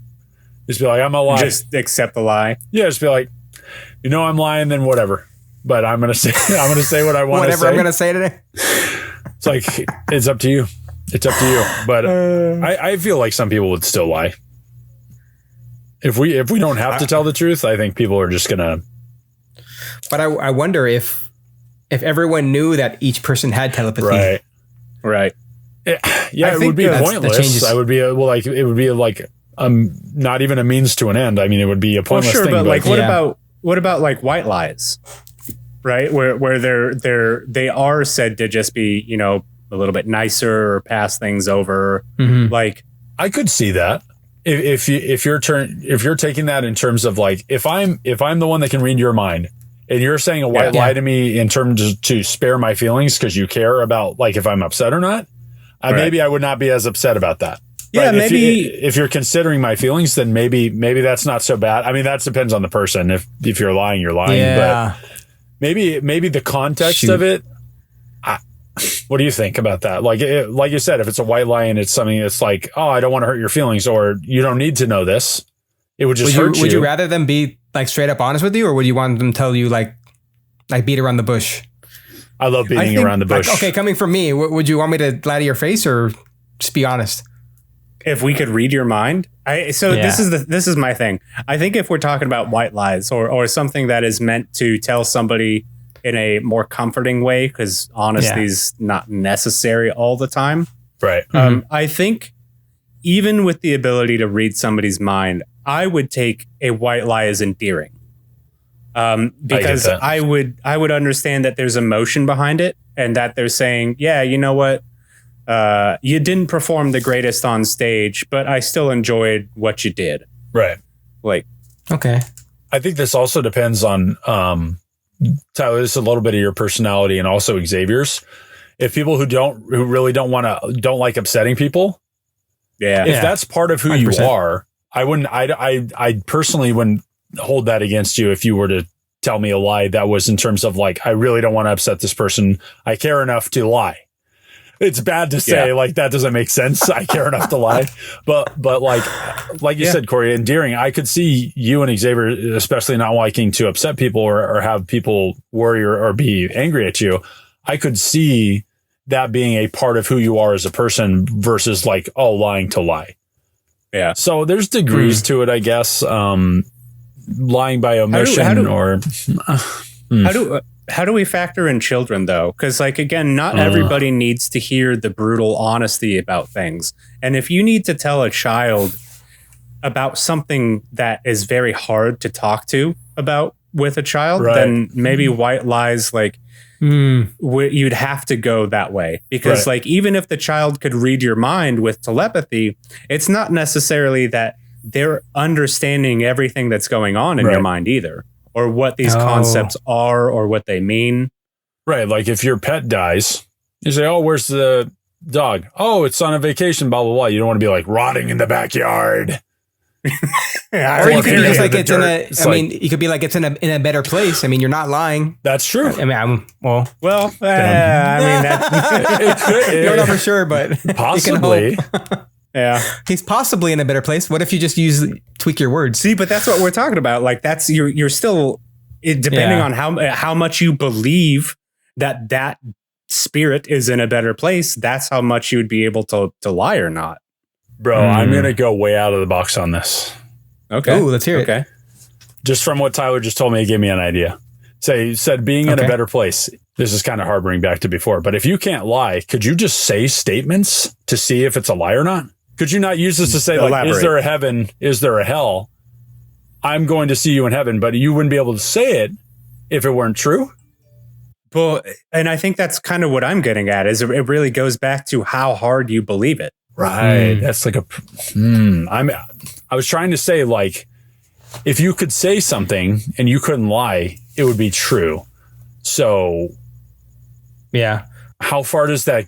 S3: Just be like, I'm a lie.
S6: Just accept the lie.
S3: Yeah, just be like, I'm lying. Then whatever. But I'm gonna say what I want to say.
S1: Whatever I'm gonna say today.
S3: It's like it's up to you. It's up to you. But I feel like some people would still lie. If we don't have to tell the truth, I think people are just gonna.
S1: But I wonder if everyone knew that each person had telepathy.
S6: Right.
S3: It would be pointless. It would be not even a means to an end. I mean, it would be a pointless thing.
S6: But like, what about like white lies, right? Where they are said to just be, a little bit nicer or pass things over.
S1: Mm-hmm.
S6: Like,
S3: I could see that. If you're taking that in terms of like, if I'm the one that can read your mind and you're saying a white lie to me in terms to spare my feelings because you care about like if I'm upset or not, maybe I would not be as upset about that.
S6: Yeah,
S3: right?
S6: maybe
S3: if you're considering my feelings, then maybe that's not so bad. I mean, that depends on the person. If you're lying, you're lying.
S1: Yeah.
S3: But maybe the context of it. What do you think about that? Like you said, if it's a white lie and it's something that's like, oh, I don't want to hurt your feelings, or you don't need to know this, it would just hurt you.
S1: Would you rather them be like straight up honest with you, or would you want them to tell you like beat around the bush?
S3: I love beating around the bush.
S1: Like, okay, coming from me, would you want me to lie to your face or just be honest?
S6: If we could read your mind, this is my thing. I think if we're talking about white lies or something that is meant to tell somebody in a more comforting way, because honesty is not necessary all the time.
S3: Right.
S6: I think even with the ability to read somebody's mind, I would take a white lie as endearing. Because I would understand that there's emotion behind it and that they're saying, yeah, you know what? You didn't perform the greatest on stage, but I still enjoyed what you did.
S3: Right.
S6: Like,
S1: okay.
S3: I think this also depends on, Tyler, this is a little bit of your personality and also Xavier's. If people who really don't like upsetting people.
S6: Yeah.
S3: If that's part of who 100%. You are, I personally wouldn't hold that against you if you were to tell me a lie that was in terms of like, I really don't want to upset this person. I care enough to lie. It's bad to say like that doesn't make sense. I care enough to lie, but like you said, Corey, endearing. I could see you and Xavier, especially not liking to upset people or have people worry or be angry at you. I could see that being a part of who you are as a person versus like, lying to lie.
S6: Yeah.
S3: So there's degrees to it, I guess. Lying by omission
S6: How do we factor in children, though? Because, like, again, not everybody needs to hear the brutal honesty about things. And if you need to tell a child about something that is very hard to talk to about with a child, then maybe white lies, like, you'd have to go that way. Because, like, even if the child could read your mind with telepathy, it's not necessarily that they're understanding everything that's going on in your mind either. Or what these concepts are, or what they mean.
S3: Right. Like if your pet dies, you say, "Oh, where's the dog?" "Oh, it's on a vacation." Blah blah blah. You don't want to be like rotting in the backyard.
S1: Or you could be just like it's in a. You could be like it's in a better place. I mean, you're not lying.
S3: That's true.
S1: I mean,
S6: I mean,
S1: you don't know for sure, but
S3: possibly.
S6: Yeah,
S1: he's possibly in a better place. What if you just tweak your words?
S6: See, but that's what we're talking about. Like that's you're still depending on how much you believe that spirit is in a better place. That's how much you would be able to lie or not.
S3: Bro, I'm gonna go way out of the box on this.
S6: Okay,
S1: ooh, let's hear it.
S6: Okay,
S3: just from what Tyler just told me, it gave me an idea. Say you said being in a better place. This is kind of harboring back to before, but if you can't lie, could you just say statements to see if it's a lie or not? Could you not use this to say, like, is there a heaven? Is there a hell? I'm going to see you in heaven, but you wouldn't be able to say it if it weren't true?
S6: But, and I think that's kind of what I'm getting at, is it really goes back to how hard you believe it.
S3: Right. That's like I was trying to say, like, if you could say something and you couldn't lie, it would be true. So,
S1: yeah.
S3: How far does that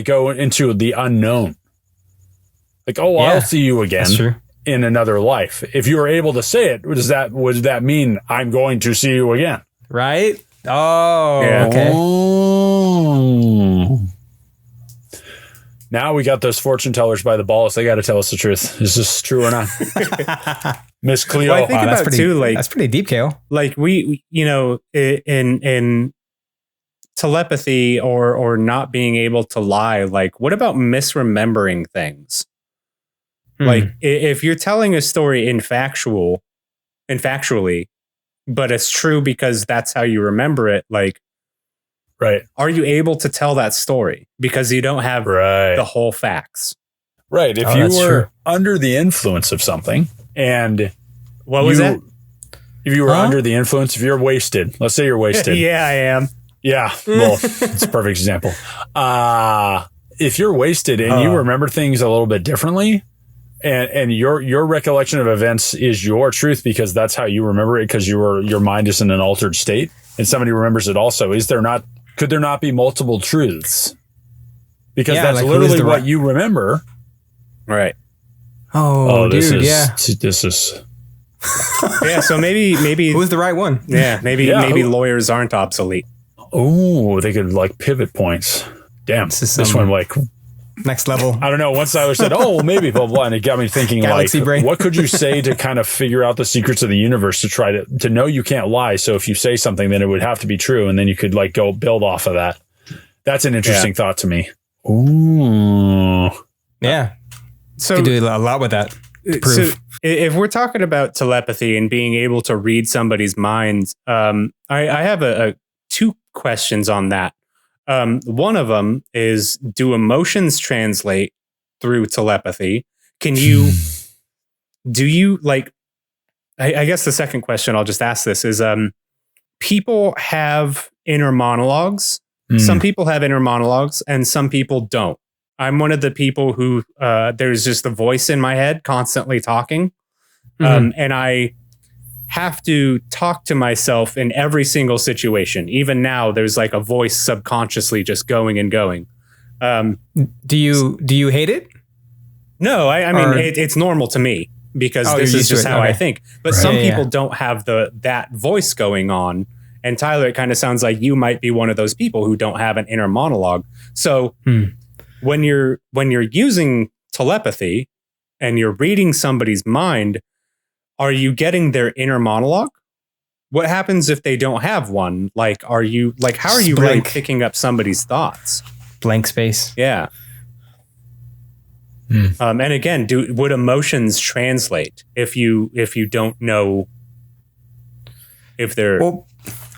S3: go into the unknown? Like, I'll see you again.
S1: That's true.
S3: in another life. If you were able to say it, would that mean I'm going to see you again?
S1: Right? Oh,
S6: Yeah.
S1: okay.
S3: Oh. Now we got those fortune tellers by the balls. They got to tell us the truth. Is this true or not? Miss Cleo.
S6: Well, I think about
S1: pretty,
S6: too, like
S1: that's pretty deep, Cale.
S6: like we you know, in telepathy or not being able to lie, like what about misremembering things? Like if you're telling a story factually, but it's true because that's how you remember it, like,
S3: Right.
S6: are you able to tell that story because you don't have the whole facts?
S3: Right. If you were under the influence of something and
S6: what was that?
S3: If you were under the influence, if you're wasted, let's say you're wasted.
S6: Yeah, I am.
S3: Yeah. Well, it's a perfect example. If you're wasted and you remember things a little bit differently, and your recollection of events is your truth because that's how you remember it because your mind is in an altered state, and somebody remembers it also, could there not be multiple truths? Because that's
S1: like
S3: literally what you remember.
S6: Right.
S1: Oh,
S3: this
S1: dude,
S3: is
S6: Yeah, so maybe
S1: who's the right one?
S6: Yeah, maybe lawyers aren't obsolete.
S3: Oh, they could like pivot points. Damn, this one like
S1: next level.
S3: I don't know. Once I said, "Oh, well, maybe blah blah," and it got me thinking,
S1: Galaxy
S3: like,
S1: brain.
S3: what could you say to kind of figure out the secrets of the universe to try to know you can't lie? So if you say something, then it would have to be true, and then you could like go build off of that. That's an interesting thought to me. Ooh,
S1: yeah.
S6: So
S1: you could do a lot with that.
S6: So if we're talking about telepathy and being able to read somebody's minds, I have two questions on that. One of them is, do emotions translate through telepathy? Do you like, I guess the second question I'll just ask this is, people have inner monologues. Some people have inner monologues and some people don't. I'm one of the people who there's just a voice in my head constantly talking. And I have to talk to myself in every single situation. Even now, there's like a voice subconsciously just going and going.
S1: Do you hate it?
S6: No, I mean, it's normal to me because this is just how I think. But some people don't have that voice going on. And Tyler, it kind of sounds like you might be one of those people who don't have an inner monologue. So when you're using telepathy and you're reading somebody's mind, are you getting their inner monologue? What happens if they don't have one? Like, how are you really picking up somebody's thoughts?
S1: Blank space.
S6: Yeah. And again, would emotions translate if you don't know if they're...
S1: Well,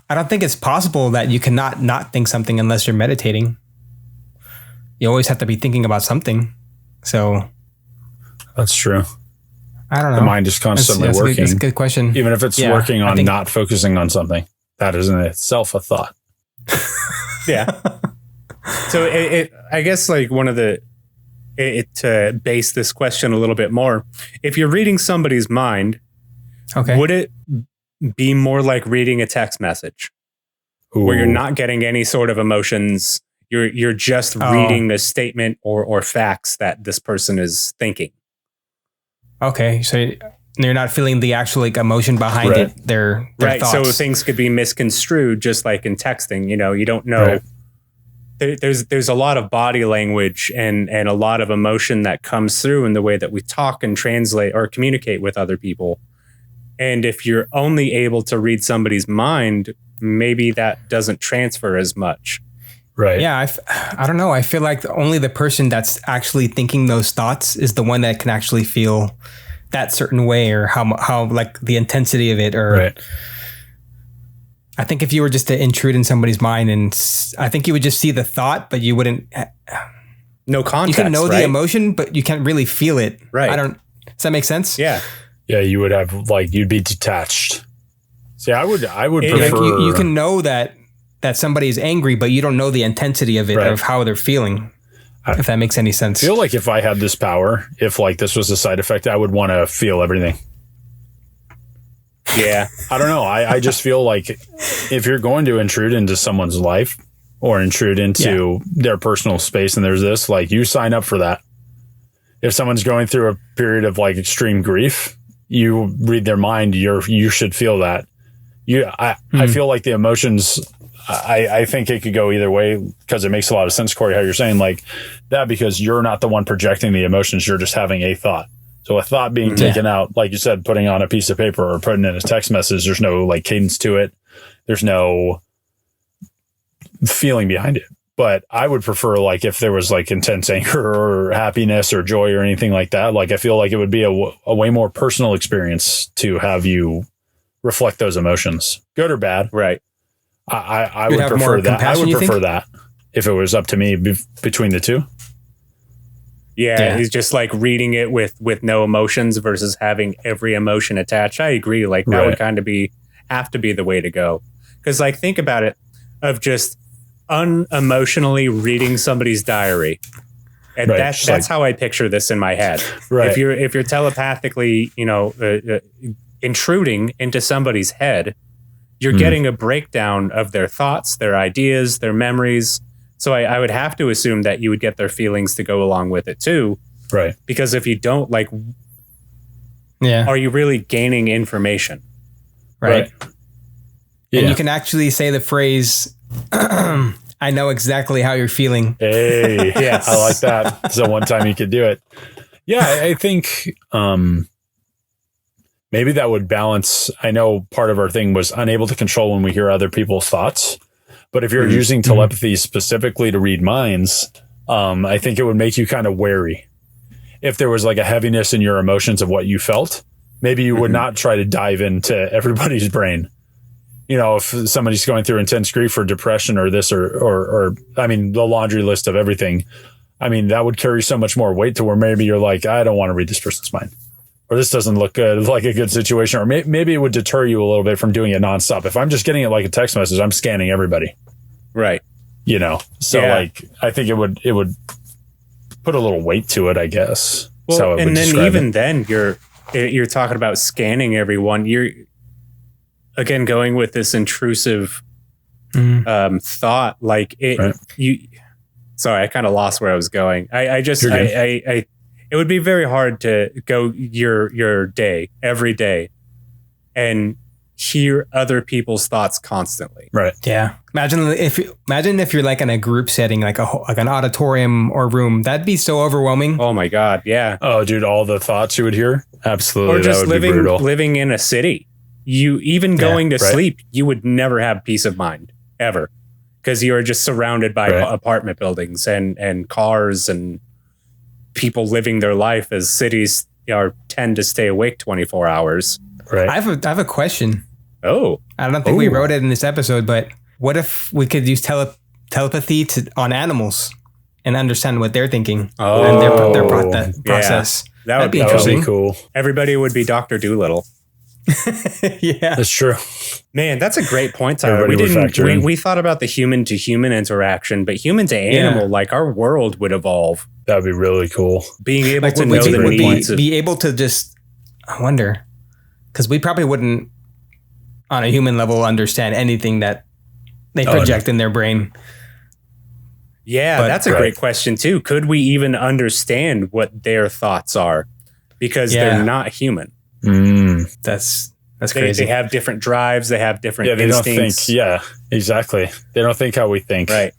S1: I don't think it's possible that you cannot not think something unless you're meditating. You always have to be thinking about something. So
S3: that's true.
S1: I don't know.
S3: The mind is constantly working.
S1: That's a good question.
S3: Even if it's working on not focusing on something, that is in itself a thought.
S6: Yeah. So I guess like one of to base this question a little bit more, if you're reading somebody's mind, would it be more like reading a text message where you're not getting any sort of emotions? You're just reading the statement or facts that this person is thinking. Okay,
S1: so you're not feeling the actual like emotion behind it. Their thoughts.
S6: So things could be misconstrued, just like in texting. You know, you don't know. Right. There's a lot of body language and a lot of emotion that comes through in the way that we talk and translate or communicate with other people. And if you're only able to read somebody's mind, maybe that doesn't transfer as much.
S3: Right.
S1: Yeah. I don't know. I feel like only the person that's actually thinking those thoughts is the one that can actually feel that certain way, or how like the intensity of it. Or I think if you were just to intrude in somebody's mind, and I think you would just see the thought, but you wouldn't.
S6: No context.
S1: You can know the emotion, but you can't really feel it.
S6: Right.
S1: Does that make sense?
S6: Yeah.
S3: Yeah. You would have you'd be detached. See, I would prefer.
S1: Like you can know that somebody is angry, but you don't know the intensity of it, of how they're feeling. If that makes any sense.
S3: I feel like if I had this power, if like this was a side effect, I would want to feel everything.
S6: Yeah.
S3: I don't know. I just feel like if you're going to intrude into someone's life or intrude into their personal space, and there's this, like, you sign up for that. If someone's going through a period of like extreme grief, you read their mind, you should feel that. I feel like the emotions, I think it could go either way, because it makes a lot of sense, Corey, how you're saying like that, because you're not the one projecting the emotions. You're just having a thought. So a thought being taken out, like you said, putting on a piece of paper or putting in a text message, there's no like cadence to it. There's no feeling behind it. But I would prefer like if there was like intense anger or happiness or joy or anything like that. Like I feel like it would be a way more personal experience to have you reflect those emotions, good or bad.
S6: Right.
S3: I would prefer that. I would prefer that if it was up to me between the two.
S6: Yeah, he's just like reading it with no emotions versus having every emotion attached. I agree. Like that would kind of have to be the way to go. Because like think about it, of just unemotionally reading somebody's diary, and that's how I picture this in my head. Right. If you're telepathically, intruding into somebody's head, you're getting a breakdown of their thoughts, their ideas, their memories. So I would have to assume that you would get their feelings to go along with it too.
S3: Right.
S6: Because if you don't, like, are you really gaining information?
S1: Right. And you can actually say the phrase, I know exactly how you're feeling.
S3: Hey, yes. I like that. So one time you could do it. Yeah, I think maybe that would balance. I know part of our thing was unable to control when we hear other people's thoughts. But if you're using telepathy specifically to read minds, I think it would make you kind of wary. If there was like a heaviness in your emotions of what you felt, maybe you would not try to dive into everybody's brain. If somebody's going through intense grief or depression or this or I mean, the laundry list of everything, I mean, that would carry so much more weight to where maybe you're like, I don't want to read this person's mind. Or this doesn't look good, like a good situation. Or maybe it would deter you a little bit from doing it nonstop. If I'm just getting it like a text message, I'm scanning everybody.
S6: Right.
S3: So like, I think it would put a little weight to it, I guess.
S6: Well, and then even then you're talking about scanning everyone. You're again going with this intrusive thought, like sorry, I kind of lost where I was going. It would be very hard to go your day every day and hear other people's thoughts constantly.
S3: Right.
S1: Yeah. Imagine if you're like in a group setting, like an auditorium or room. That'd be so overwhelming.
S6: Oh my God. Yeah.
S3: Oh, dude, all the thoughts you would hear. Absolutely.
S6: Or just
S3: that would be brutal.
S6: living in a city. You even going to sleep, you would never have peace of mind ever, because you're just surrounded by apartment buildings and cars and people living their life, as cities tend to stay awake 24 hours.
S3: Right.
S1: I have a question.
S6: Oh,
S1: I don't think we wrote it in this episode, but what if we could use telepathy on animals and understand what they're thinking and their process?
S6: That would be
S1: interesting.
S3: That would be cool.
S6: Everybody would be Dr. Doolittle.
S1: Yeah,
S3: that's true.
S6: Man, that's a great point, Tyler. We thought about the human to human interaction, but human to animal, like our world would evolve.
S3: That'd be really cool.
S6: Being able to know the needs.
S1: Be able to just, I wonder, because we probably wouldn't, on a human level, understand anything that they project in their brain.
S6: Yeah, that's a great question too. Could we even understand what their thoughts are? Because they're not human.
S1: That's crazy.
S6: They have different drives. They have different instincts.
S3: Don't think. Yeah, exactly. They don't think how we think.
S6: Right.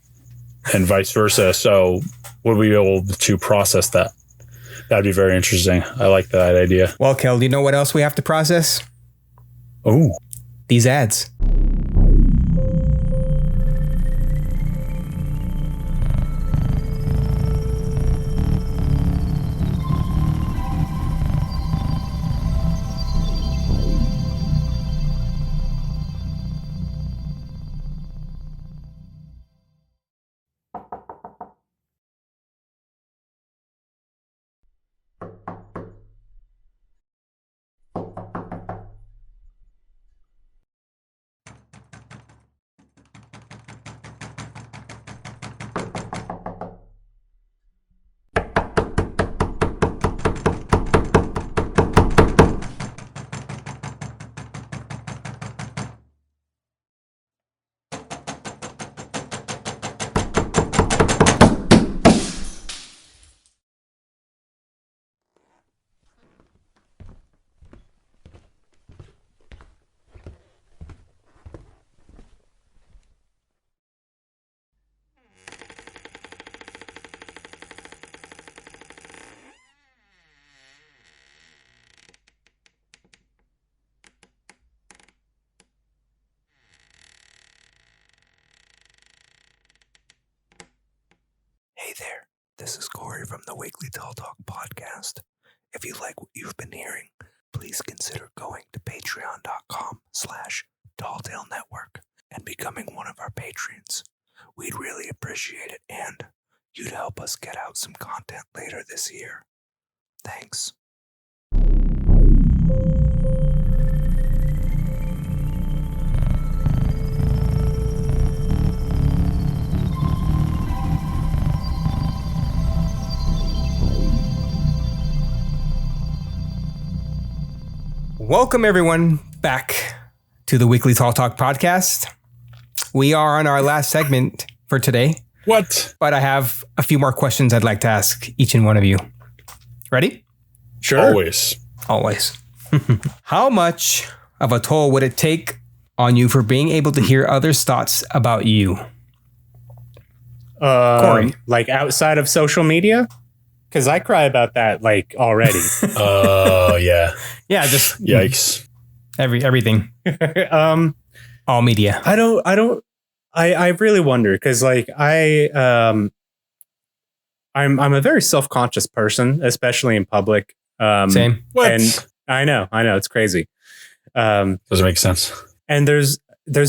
S3: And vice versa. So would we be able to process that? That'd be very interesting. I like that idea.
S1: Well, Kel, do you know what else we have to process?
S3: Oh,
S1: these ads.
S9: Hey there, this is Corey from the Weekly Tall Talk podcast. If you like what you've been hearing, please consider going to patreon.com/TallTaleNetwork and becoming one of our patrons. We'd really appreciate it, and you'd help us get out some content later this year. Thanks.
S1: Welcome, everyone, back to the Weekly Tall Talk podcast. We are on our last segment for today.
S3: What?
S1: But I have a few more questions I'd like to ask each and one of you. Ready?
S3: Sure. Always.
S1: How much of a toll would it take on you for being able to hear others' thoughts about you?
S6: Corey. Like outside of social media? Because I cry about that like already.
S3: Oh, yeah.
S1: Yeah, just
S3: yikes.
S1: Everything. All media.
S6: I really wonder because like I'm a very self-conscious person, especially in public.
S1: Same.
S3: What?
S6: And I know it's crazy.
S3: Doesn't make sense.
S6: And there's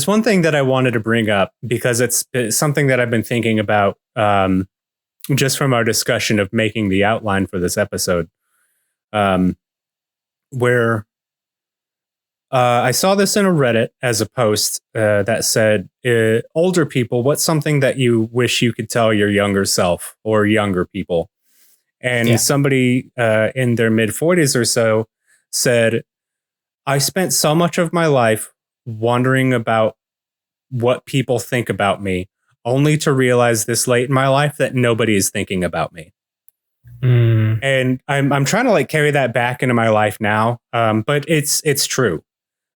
S6: one thing that I wanted to bring up because it's something that I've been thinking about just from our discussion of making the outline for this episode, where I saw this in a Reddit as a post that said, older people, what's something that you wish you could tell your younger self or younger people? And somebody in their mid 40s or so said, I spent so much of my life wondering about what people think about me, only to realize this late in my life that nobody is thinking about me. And I'm trying to like carry that back into my life now. But it's true.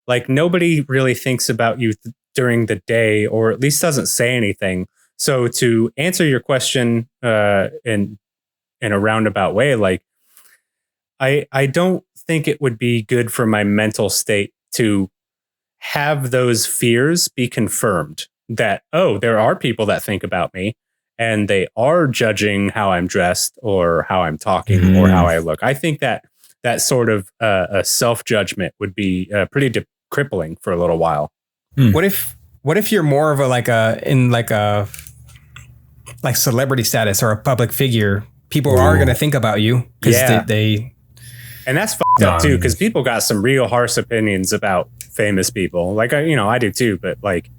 S6: Like nobody really thinks about you during the day, or at least doesn't say anything. So to answer your question in a roundabout way, like I don't think it would be good for my mental state to have those fears be confirmed that, oh, there are people that think about me and they are judging how I'm dressed or how I'm talking or how I look. I think that sort of a self-judgment would be pretty crippling for a little while.
S1: What if you're more of a celebrity status or a public figure? People are going to think about you because they
S6: and that's fucked up too, because people got some real harsh opinions about famous people. Like I do too, but like,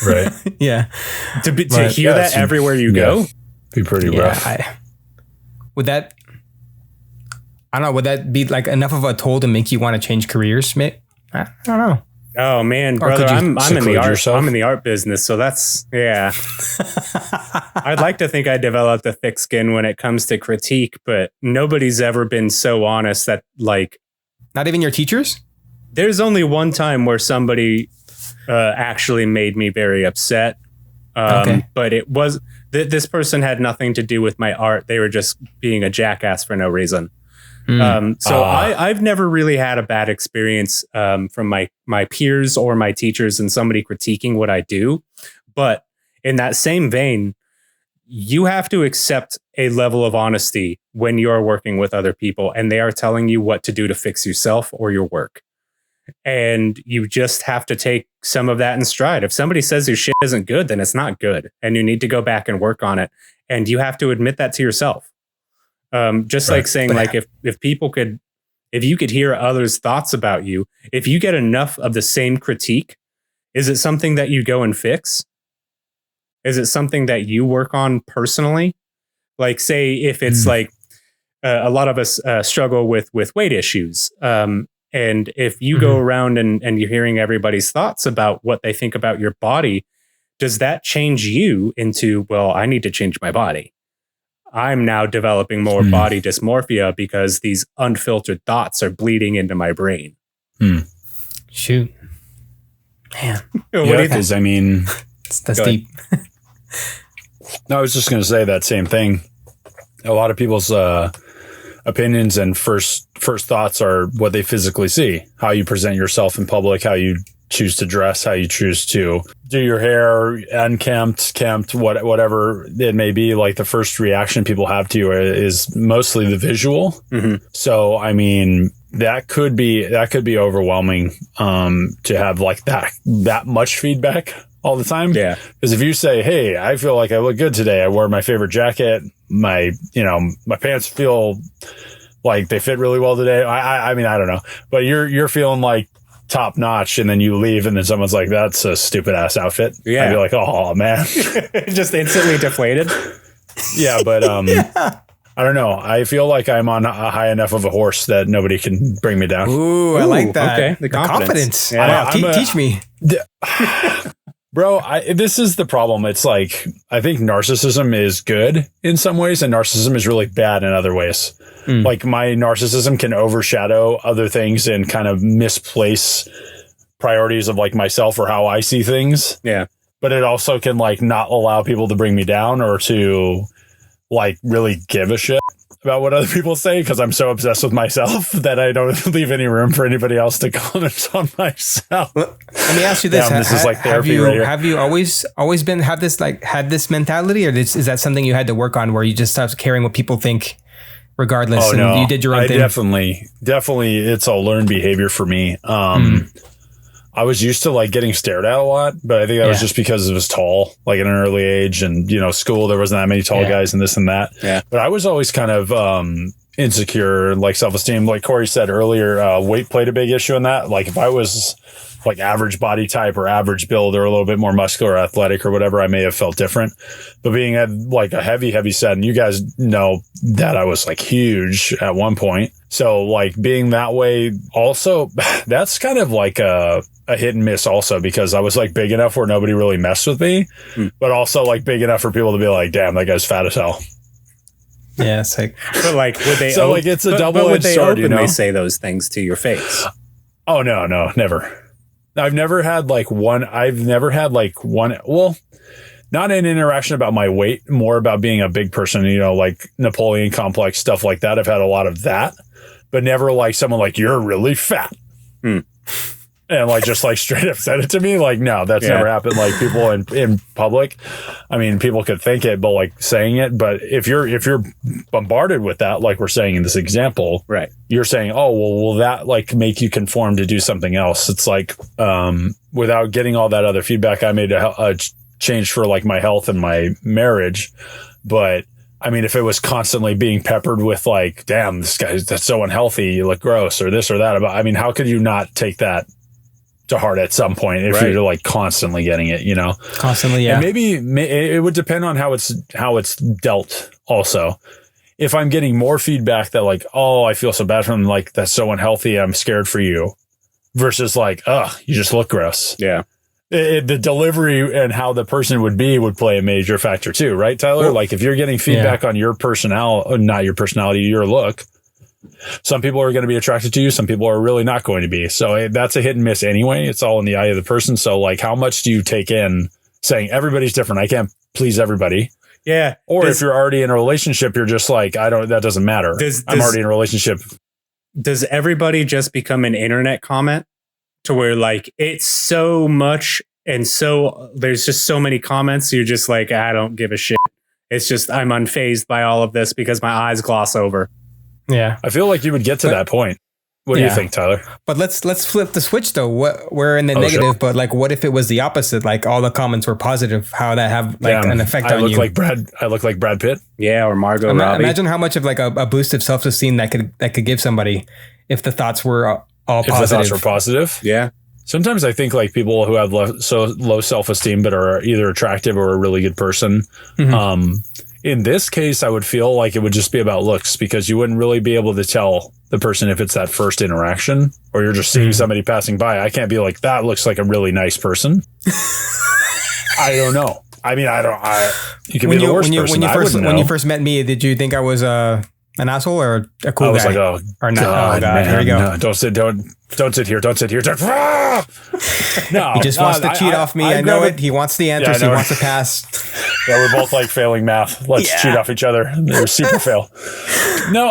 S3: right?
S1: Yeah,
S6: to hear that everywhere you go,
S3: be pretty rough.
S1: Would that be like enough of a toll to make you want to change careers, Mitt? I don't know.
S6: Oh man, brother, I'm in the art. I'm in the art business, so that's I'd like to think I developed a thick skin when it comes to critique, but nobody's ever been so honest that like.
S1: Not even your teachers?
S6: There's only one time where somebody actually made me very upset. But it was this person had nothing to do with my art. They were just being a jackass for no reason. I've never really had a bad experience from my peers or my teachers and somebody critiquing what I do. But in that same vein, you have to accept a level of honesty when you're working with other people and they are telling you what to do to fix yourself or your work. And you just have to take some of that in stride. If somebody says your shit isn't good, then it's not good. And you need to go back and work on it. And you have to admit that to yourself. Like saying, like, if you could hear others' thoughts about you, if you get enough of the same critique, is it something that you go and fix? Is it something that you work on personally? Like, say, if it's like a lot of us struggle with weight issues. And if you go around and you're hearing everybody's thoughts about what they think about your body, does that change you into, well, I need to change my body? I'm now developing more body dysmorphia because these unfiltered thoughts are bleeding into my brain.
S1: Shoot. Man.
S3: Yeah, because I mean...
S1: That's deep.
S3: No, I was just going to say that same thing. A lot of people's opinions and first thoughts are what they physically see, how you present yourself in public, how you choose to dress, how you choose to do your hair, unkempt, kempt, whatever it may be. Like the first reaction people have to you is mostly the visual.
S6: Mm-hmm.
S3: So, I mean, that could be overwhelming to have like that much feedback all the time.
S6: Yeah.
S3: Because if you say, hey, I feel like I look good today. I wore my favorite jacket. My pants feel like they fit really well today. I mean, I don't know, but you're feeling like top notch, and then you leave, and then someone's like, that's a stupid ass outfit.
S6: Yeah.
S3: I'd be like, oh man.
S6: Just instantly deflated.
S3: Yeah. But, I don't know. I feel like I'm on a high enough of a horse that nobody can bring me down.
S1: Ooh, I like that.
S6: Okay.
S1: The confidence.
S6: Yeah.
S1: Wow, teach me.
S3: Bro, this is the problem. It's like, I think narcissism is good in some ways, and narcissism is really bad in other ways. Like my narcissism can overshadow other things and kind of misplace priorities of like myself or how I see things.
S6: Yeah.
S3: But it also can like not allow people to bring me down or to like really give a shit about what other people say, because I'm so obsessed with myself that I don't leave any room for anybody else to comment on myself.
S1: Let me ask you this:
S3: Damn, this is like therapy right here.
S1: Have you always had this mentality, or is that something you had to work on, where you just stopped caring what people think, regardless, and you did your own thing?
S3: Definitely, it's a learned behavior for me. I was used to like getting stared at a lot, but I think that was just because it was tall, like at an early age, and school, there wasn't that many tall guys and this and that.
S6: Yeah.
S3: But I was always kind of insecure, like self-esteem. Like Corey said earlier, weight played a big issue in that. Like if I was like average body type or average build or a little bit more muscular or athletic or whatever, I may have felt different. But being like a heavy set, and you guys know that I was like huge at one point. So like being that way also, that's kind of like a hit and miss also, because I was like big enough where nobody really messed with me, but also like big enough for people to be like, damn, that guy's fat as hell.
S1: Yeah, it's like,
S6: but like, would they?
S3: So like, it's a double-edged sword.
S6: They say those things to your face.
S3: Oh no, never. I've never had like one. Well, not an interaction about my weight, more about being a big person. Like Napoleon complex stuff like that. I've had a lot of that, but never like someone like, you're really fat. And like just like straight up said it to me. Like, no, that's never happened. Like people in public, I mean, people could think it, but like saying it. But if you're bombarded with that, like we're saying in this example,
S6: right?
S3: You're saying, oh, well, will that like make you conform to do something else? It's like, without getting all that other feedback, I made a change for like my health and my marriage. But I mean, if it was constantly being peppered with like, damn, that's so unhealthy, you look gross, or this or that, I mean, how could you not take that to heart at some point if you're like constantly getting it, constantly? Yeah. And maybe it would depend on how it's dealt also. If I'm getting more feedback that like, oh, I feel so bad for them, like that's so unhealthy, I'm scared for you, versus like, oh, you just look gross.
S6: Yeah.
S3: The delivery and how the person would play a major factor too, right, Tyler? Well, like if you're getting feedback on your not your personality, your look, some people are going to be attracted to you. Some people are really not going to be. So that's a hit and miss anyway. It's all in the eye of the person. So like, how much do you take in saying everybody's different? I can't please everybody.
S6: Yeah.
S3: Or if you're already in a relationship, you're just like, that doesn't matter. I'm already in a relationship.
S6: Does everybody just become an internet comment to where like it's so much and so there's just so many comments? You're just like, I don't give a shit. It's just, I'm unfazed by all of this because my eyes gloss over.
S1: Yeah.
S3: I feel like you would get to that point. What do you think, Tyler?
S1: But let's flip the switch though. We're in the negative, sure. But like, what if it was the opposite? Like all the comments were positive. How that have like an effect on you?
S3: I look like Brad Pitt.
S6: Yeah, or Margot Robbie.
S1: Imagine how much of like a boost of self-esteem that could give somebody if the thoughts were all positive. If the thoughts
S3: were positive,
S6: yeah.
S3: Sometimes I think like people who have low self-esteem but are either attractive or a really good person. Mm-hmm. In this case, I would feel like it would just be about looks, because you wouldn't really be able to tell the person if it's that first interaction or you're just seeing somebody passing by. I can't be like, that looks like a really nice person. I don't know. I mean, you can be the worst person.
S1: When you first met me, did you think I was an asshole or a cool guy?
S3: I was like, oh,
S1: or not?
S3: God,
S1: oh, God, man, here we go.
S3: No, don't sit here. Don't sit here. No,
S1: he just wants to cheat off me. I know it. He wants the answers. He wants to pass.
S3: Yeah, we're both like failing math. Let's cheat off each other. They're super fail. No,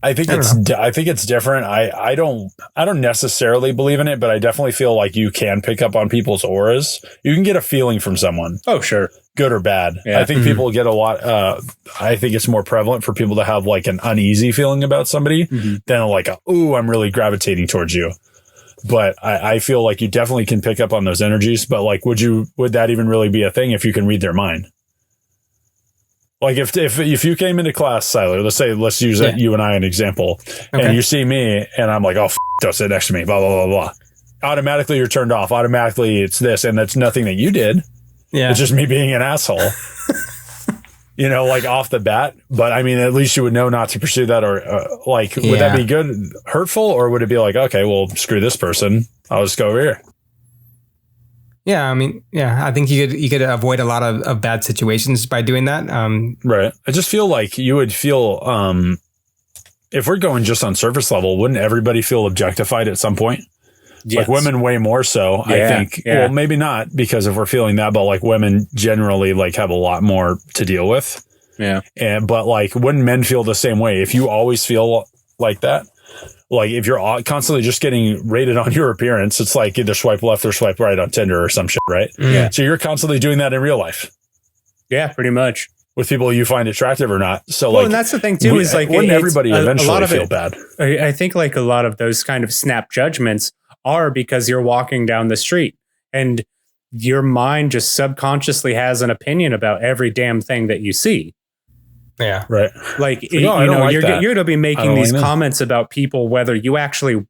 S3: I think it's different. I don't necessarily believe in it, but I definitely feel like you can pick up on people's auras. You can get a feeling from someone.
S6: Oh, sure.
S3: Good or bad.
S6: Yeah.
S3: I think people get a lot. I think it's more prevalent for people to have like an uneasy feeling about somebody than like, oh, I'm really gravitating towards you. But I feel like you definitely can pick up on those energies. But like, would that even really be a thing if you can read their mind? Like if you came into class, Siler, let's use you and I an example, and you see me and I'm like, oh, don't sit next to me, blah, blah, blah, blah. Automatically you're turned off. Automatically it's this, and that's nothing that you did. Yeah. It's just me being an asshole, like off the bat. But I mean, at least you would know not to pursue that, or would that be good, hurtful, or would it be like, okay, well, screw this person, I'll just go over here.
S1: Yeah, I mean, I think you could avoid a lot of bad situations by doing that.
S3: Right. I just feel like you would feel, if we're going just on surface level, wouldn't everybody feel objectified at some point? Yes. Like women way more so, I think. Yeah. Well, maybe not, because if we're feeling that, but like women generally like have a lot more to deal with.
S6: Yeah.
S3: But like, wouldn't men feel the same way? If you always feel like that? Like if you're constantly just getting rated on your appearance, it's like either swipe left or swipe right on Tinder or some shit, right?
S6: Yeah.
S3: So you're constantly doing that in real life.
S6: Yeah, pretty much.
S3: With people you find attractive or not. So
S6: and that's the thing too, is like,
S3: wouldn't everybody eventually feel bad?
S6: I think like a lot of those kind of snap judgments are because you're walking down the street and your mind just subconsciously has an opinion about every damn thing that you see.
S3: Yeah. Right.
S6: Like, you're going to be making these comments about people, whether you actually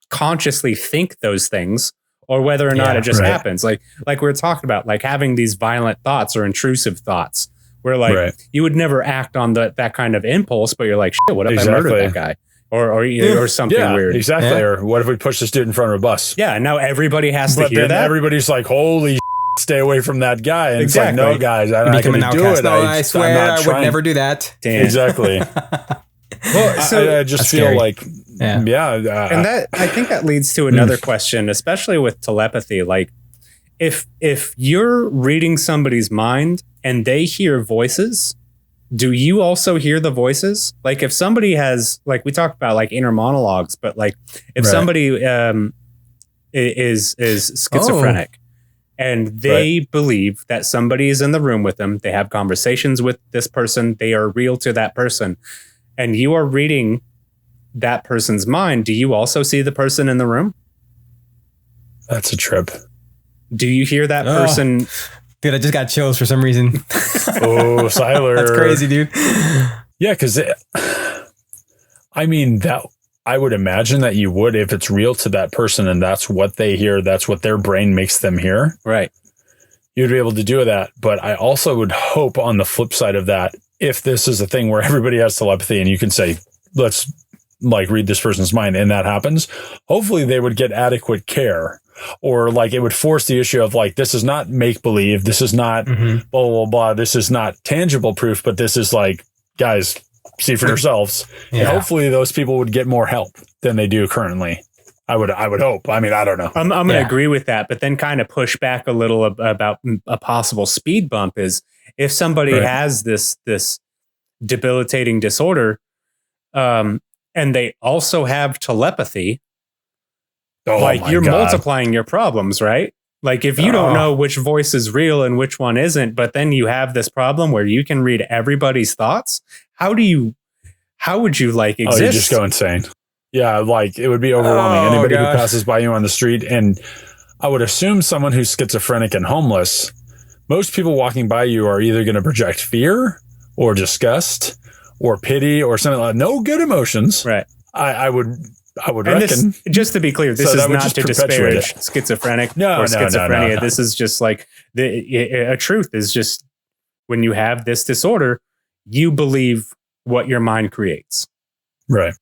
S6: consciously think those things or whether or not it just happens. Like we were talking about, like having these violent thoughts or intrusive thoughts where like you would never act on that kind of impulse, but you're like, shit, what if I murdered that guy? Or something weird.
S3: Exactly. Yeah. Or what if we push this dude in front of a bus?
S6: Yeah. Now everybody has to hear that.
S3: Everybody's like, holy stay away from that guy. And it's like, no, guys, I'm not going to do it.
S1: No, I swear I would never do that.
S6: Damn.
S3: Exactly. Well, so I just feel like, and
S6: that, I think that leads to another question, especially with telepathy. Like, if you're reading somebody's mind and they hear voices, do you also hear the voices? Like, if somebody has, like, we talked about like inner monologues, but like, if somebody is schizophrenic. And they believe that somebody is in the room with them. They have conversations with this person. They are real to that person. And you are reading that person's mind. Do you also see the person in the room?
S3: That's a trip.
S6: Do you hear that person?
S1: Dude, I just got chills for some reason.
S3: Oh, Siler.
S1: That's crazy, dude.
S3: Yeah, because I mean, that I would imagine that you would, if it's real to that person and that's what they hear, that's what their brain makes them hear.
S6: Right.
S3: You'd be able to do that. But I also would hope on the flip side of that, if this is a thing where everybody has telepathy and you can say, let's like read this person's mind, and that happens, hopefully they would get adequate care, or like it would force the issue of like, this is not make believe. This is not blah, blah, blah. This is not tangible proof, but this is like, guys, see for yourselves. Yeah. And hopefully those people would get more help than they do currently. I would hope. I mean, I don't know.
S6: I'm going to agree with that, but then kind of push back a little about a possible speed bump is if somebody has this debilitating disorder, and they also have telepathy, you're multiplying your problems, right? Like if you don't know which voice is real and which one isn't, but then you have this problem where you can read everybody's thoughts. How would you like exist?
S3: Oh, you just go insane. Yeah. Like it would be overwhelming. Anybody who passes by you on the street, and I would assume someone who's schizophrenic and homeless, most people walking by you are either going to project fear or disgust or pity or something like that. No good emotions.
S6: Right.
S3: I would reckon.
S6: Just to be clear, this is not to disparage schizophrenic or schizophrenia. No. This is just like a truth is just when you have this disorder, you believe what your mind creates.
S3: Right.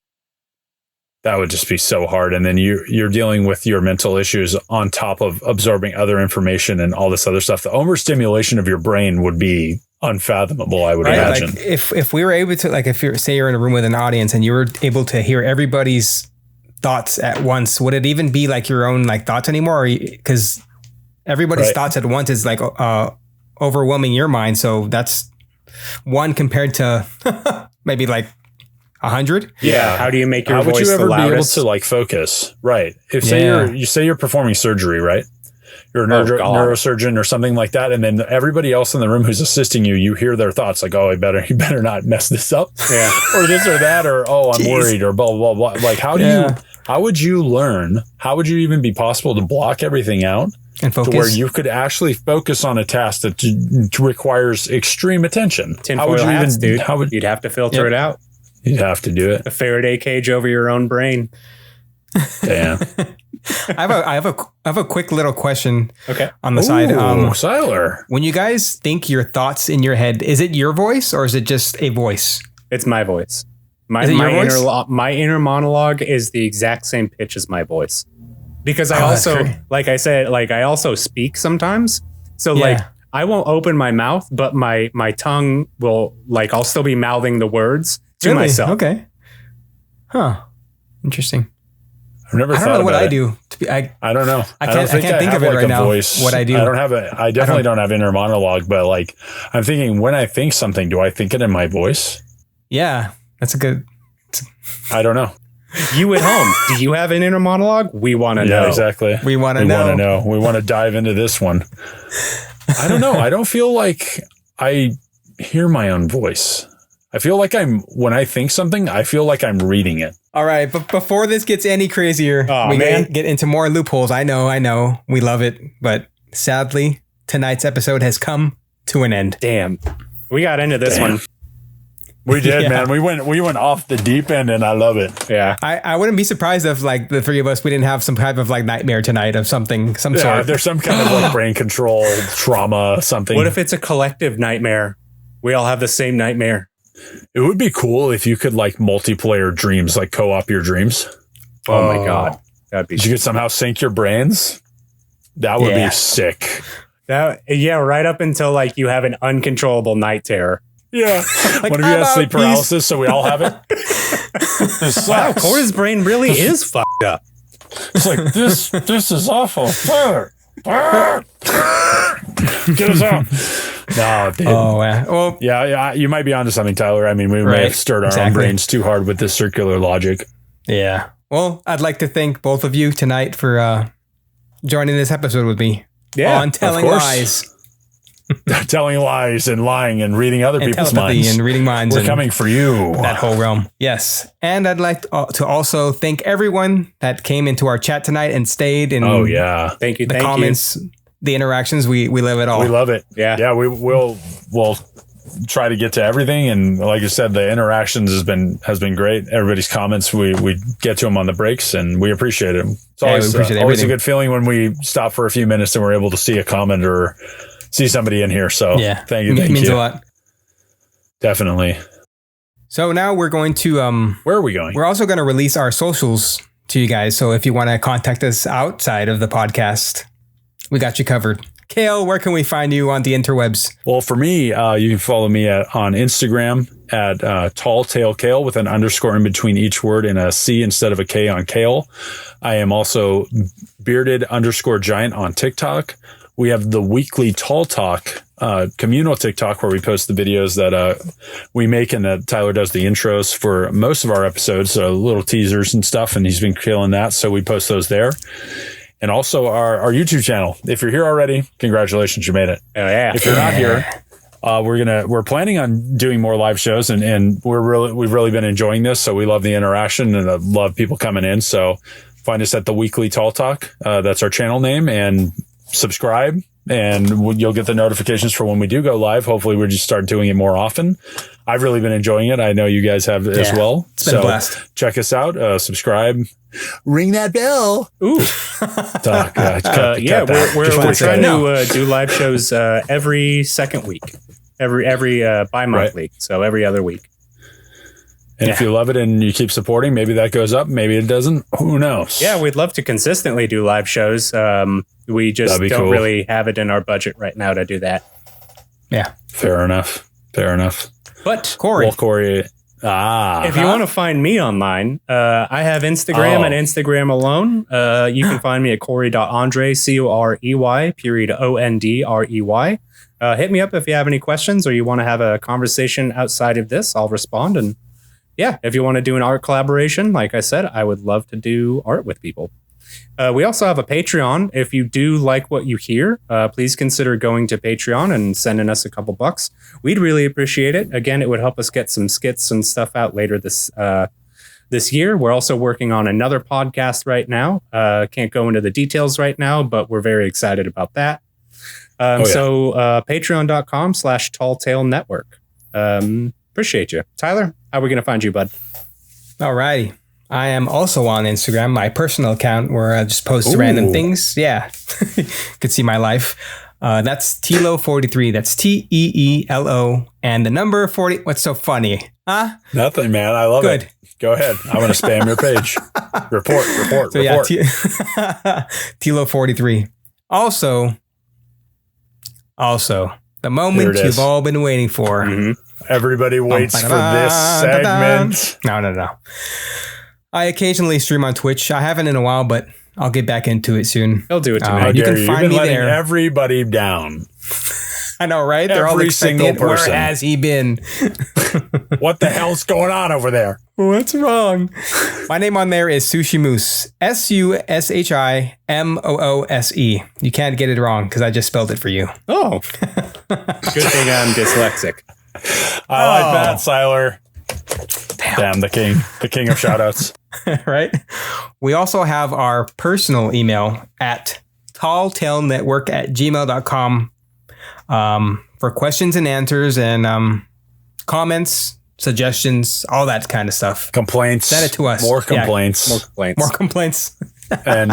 S3: That would just be so hard. And then you're dealing with your mental issues on top of absorbing other information and all this other stuff. The overstimulation of your brain would be unfathomable, I would imagine.
S1: Like if we were able to, like, if you're in a room with an audience and you were able to hear everybody's thoughts at once, would it even be like your own like thoughts anymore? Because everybody's thoughts at once is like overwhelming your mind. So that's one compared to maybe like 100?
S6: Yeah. How do you make your
S3: How would
S6: voice
S3: you ever
S6: the
S3: be able
S6: loudest?
S3: to like focus? Right. If
S1: Yeah.
S3: say you're performing surgery, right? You're a
S6: Oh, God.
S3: neurosurgeon or something like that, and then everybody else in the room who's assisting you, you hear their thoughts like, "Oh, you better not mess this up,"
S6: Yeah.
S3: or this or that, or "Oh, I'm worried," or blah blah blah. Like, how would you learn? How would you even be possible to block everything out
S1: And focus.
S3: to where you could actually focus on a task that requires extreme attention? How would
S6: Tinfoil
S3: you
S6: hats, dude.
S3: How would
S6: You'd have to filter it out.
S3: you'd have to do it?
S6: A Faraday cage over your own brain.
S3: Damn.
S1: I have a quick little question
S6: Okay.
S1: on the side.
S3: Siler.
S1: When you guys think your thoughts in your head, is it your voice or is it just a voice?
S6: It's my voice. My
S1: Is it your voice?
S6: my inner monologue is the exact same pitch as my voice. Because I
S1: that's
S6: also,
S1: great.
S6: like I said, like I also speak sometimes. So
S1: Yeah.
S6: like I won't open my mouth, but my tongue will, like, I'll still be mouthing the words to
S1: Really?
S6: myself.
S1: Okay. Huh. Interesting.
S3: I've never
S1: I
S3: thought
S1: don't know what
S3: about
S1: I
S3: it.
S1: do.
S3: I don't know.
S1: I
S3: don't
S1: can't think
S3: have
S1: of it
S3: like
S1: right
S3: a
S1: now,
S3: Voice.
S1: what I do.
S3: I don't have a. I definitely don't have inner monologue, but like I'm thinking when I think something, do I think it in my voice?
S1: Yeah. That's a good.
S3: I don't know.
S6: You at home, do you have an inner monologue? We want to know.
S3: Yeah, exactly.
S1: We want to
S3: We want to
S1: know.
S3: know. We want to dive into this one. I don't know. I don't feel like I hear my own voice. I feel like when I think something, I feel like I'm reading it.
S1: All right. But before this gets any crazier,
S6: Aw,
S1: we
S6: man.
S1: get into more loopholes. I know. We love it. But sadly, tonight's episode has come to an end.
S6: Damn. We got into this one.
S3: We did,
S1: Yeah.
S3: man. We went off the deep end, and I love it.
S6: Yeah.
S1: I wouldn't be surprised if like the three of us, we didn't have some type of like nightmare tonight of some
S3: Yeah,
S1: sort.
S3: there's some kind of like brain control trauma, something.
S6: What if it's a collective nightmare? We all have the same nightmare.
S3: It would be cool if you could like multiplayer dreams, like co-op your dreams.
S6: Oh my God. That'd be
S3: If you could somehow sync your brains, that would
S1: Yeah.
S3: be sick.
S6: yeah, right up until like you have an uncontrollable night terror.
S3: Yeah.
S1: Like,
S3: What if you have
S1: I'm
S3: sleep
S1: out, peace.
S3: paralysis, so we all have it? This
S6: Wow,
S3: sucks.
S6: Corey's brain really is fucked up.
S3: It's like this is awful. Get us out. No, dude.
S1: Oh, well,
S3: Yeah, you might be onto something, Tyler. I mean, we may
S1: Right,
S3: have stirred our own
S1: exactly.
S3: brains too hard with this circular logic.
S1: yeah. Well, I'd like to thank both of you tonight for joining this episode with me
S6: Yeah,
S1: on Telling
S3: course.
S1: Lies
S3: Telling lies and lying and reading other
S1: and
S3: people's
S1: telepathy
S3: minds.
S1: and reading minds.
S3: We're
S1: and
S3: coming for you.
S1: that whole realm. Yes. And I'd like to also thank everyone that came into our chat tonight and stayed in
S3: Oh yeah,
S6: Thank you.
S1: the
S6: Thank
S1: comments, the interactions. We live it all.
S3: we love it.
S6: Yeah.
S3: Yeah, we'll try to get to everything, and like I said, the interactions has been great. Everybody's comments, we get to them on the breaks, and we appreciate it. It's
S1: Yeah, we
S3: always,
S1: appreciate
S3: always a
S1: everything.
S3: good feeling when we stop for a few minutes and we're able to see a comment or see somebody in here. So
S1: Yeah.
S3: thank you,
S1: It
S3: thank
S1: means
S3: you.
S1: a lot.
S3: Definitely.
S1: So now we're going to
S3: Where are we going?
S1: we're also going to release our socials to you guys. So if you want to contact us outside of the podcast, we got you covered. Cale, where can we find you on the interwebs?
S3: Well, for me, you can follow me on Instagram at Tall Tale Kale with an underscore in between each word and a C instead of a K on Kale. I am also bearded underscore giant on TikTok. We have the weekly Tall Talk communal TikTok where we post the videos that we make, and that Tyler does the intros for most of our episodes, so little teasers and stuff, and he's been killing that. So we post those there. And also our YouTube channel. If you're here already, congratulations, you made it.
S6: Oh yeah.
S3: If you're not here, we're planning on doing more live shows, and we've really been enjoying this. So we love the interaction and I love people coming in. So find us at the Weekly Tall Talk. That's our channel name, and subscribe, and you'll get the notifications for when we do go live. Hopefully we just start doing it more often. I've really been enjoying it. I know you guys have as
S1: Yeah,
S3: well.
S1: it's been a blast.
S3: Check us out, subscribe, ring that bell.
S6: Ooh.
S3: Yeah,
S6: We're trying to do live shows every second week, every bi-monthly, so every other week.
S3: And if you love it and you keep supporting, maybe that goes up, maybe it doesn't. Who knows?
S6: Yeah, we'd love to consistently do live shows. We just
S3: That'd be
S6: don't
S3: cool.
S6: really have it in our budget right now to do that.
S1: Yeah.
S3: Fair enough.
S6: But
S1: Corey.
S3: Well, Corey,
S6: if you want to find me online, I have Instagram and Instagram alone. You can find me at Corey.Andre, Corey, period Ondrey. Hit me up if you have any questions or you want to have a conversation outside of this. I'll respond, and yeah, if you want to do an art collaboration, like I said, I would love to do art with people. We also have a Patreon. If you do like what you hear, please consider going to Patreon and sending us a couple bucks. We'd really appreciate it. Again, it would help us get some skits and stuff out later this year. We're also working on another podcast right now. Can't go into the details right now, but we're very excited about that. So patreon.com/Tall Network. Appreciate you. Tyler, how are we going to find you, bud?
S1: All righty. I am also on Instagram, my personal account, where I just post random things. Yeah. Could see my life. That's Tilo43. That's TEELO and the number 40. What's so funny? Huh?
S3: Nothing, man. I love it. Go ahead. I'm going to spam your page. Report.
S1: So yeah, Tilo43. Also, the moment you've all been waiting for.
S3: Mm-hmm. Everybody waits for this segment.
S1: No. I occasionally stream on Twitch. I haven't in a while, but I'll get back into it soon.
S6: He'll do it to me.
S1: You can find me there.
S3: Everybody down.
S1: I know, right? They're all expecting, where has he been?
S3: What the hell's going on over there?
S1: What's wrong? My name on there is Sushi Moose. SUSHIMOOSE. You can't get it wrong because I just spelled it for you.
S6: Oh. Good thing I'm dyslexic.
S3: I like that, Siler. Damn, the king of shoutouts.
S1: Right? We also have our personal email at talltailnetwork@gmail.com for questions and answers and comments, suggestions, all that kind of stuff.
S3: Complaints.
S1: Send it to us.
S3: More complaints.
S1: More complaints.
S3: And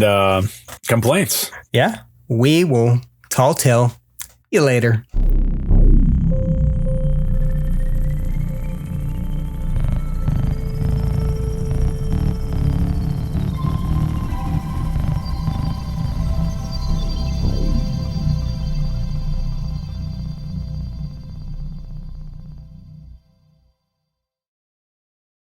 S3: complaints.
S1: Yeah. We will tall tale you later.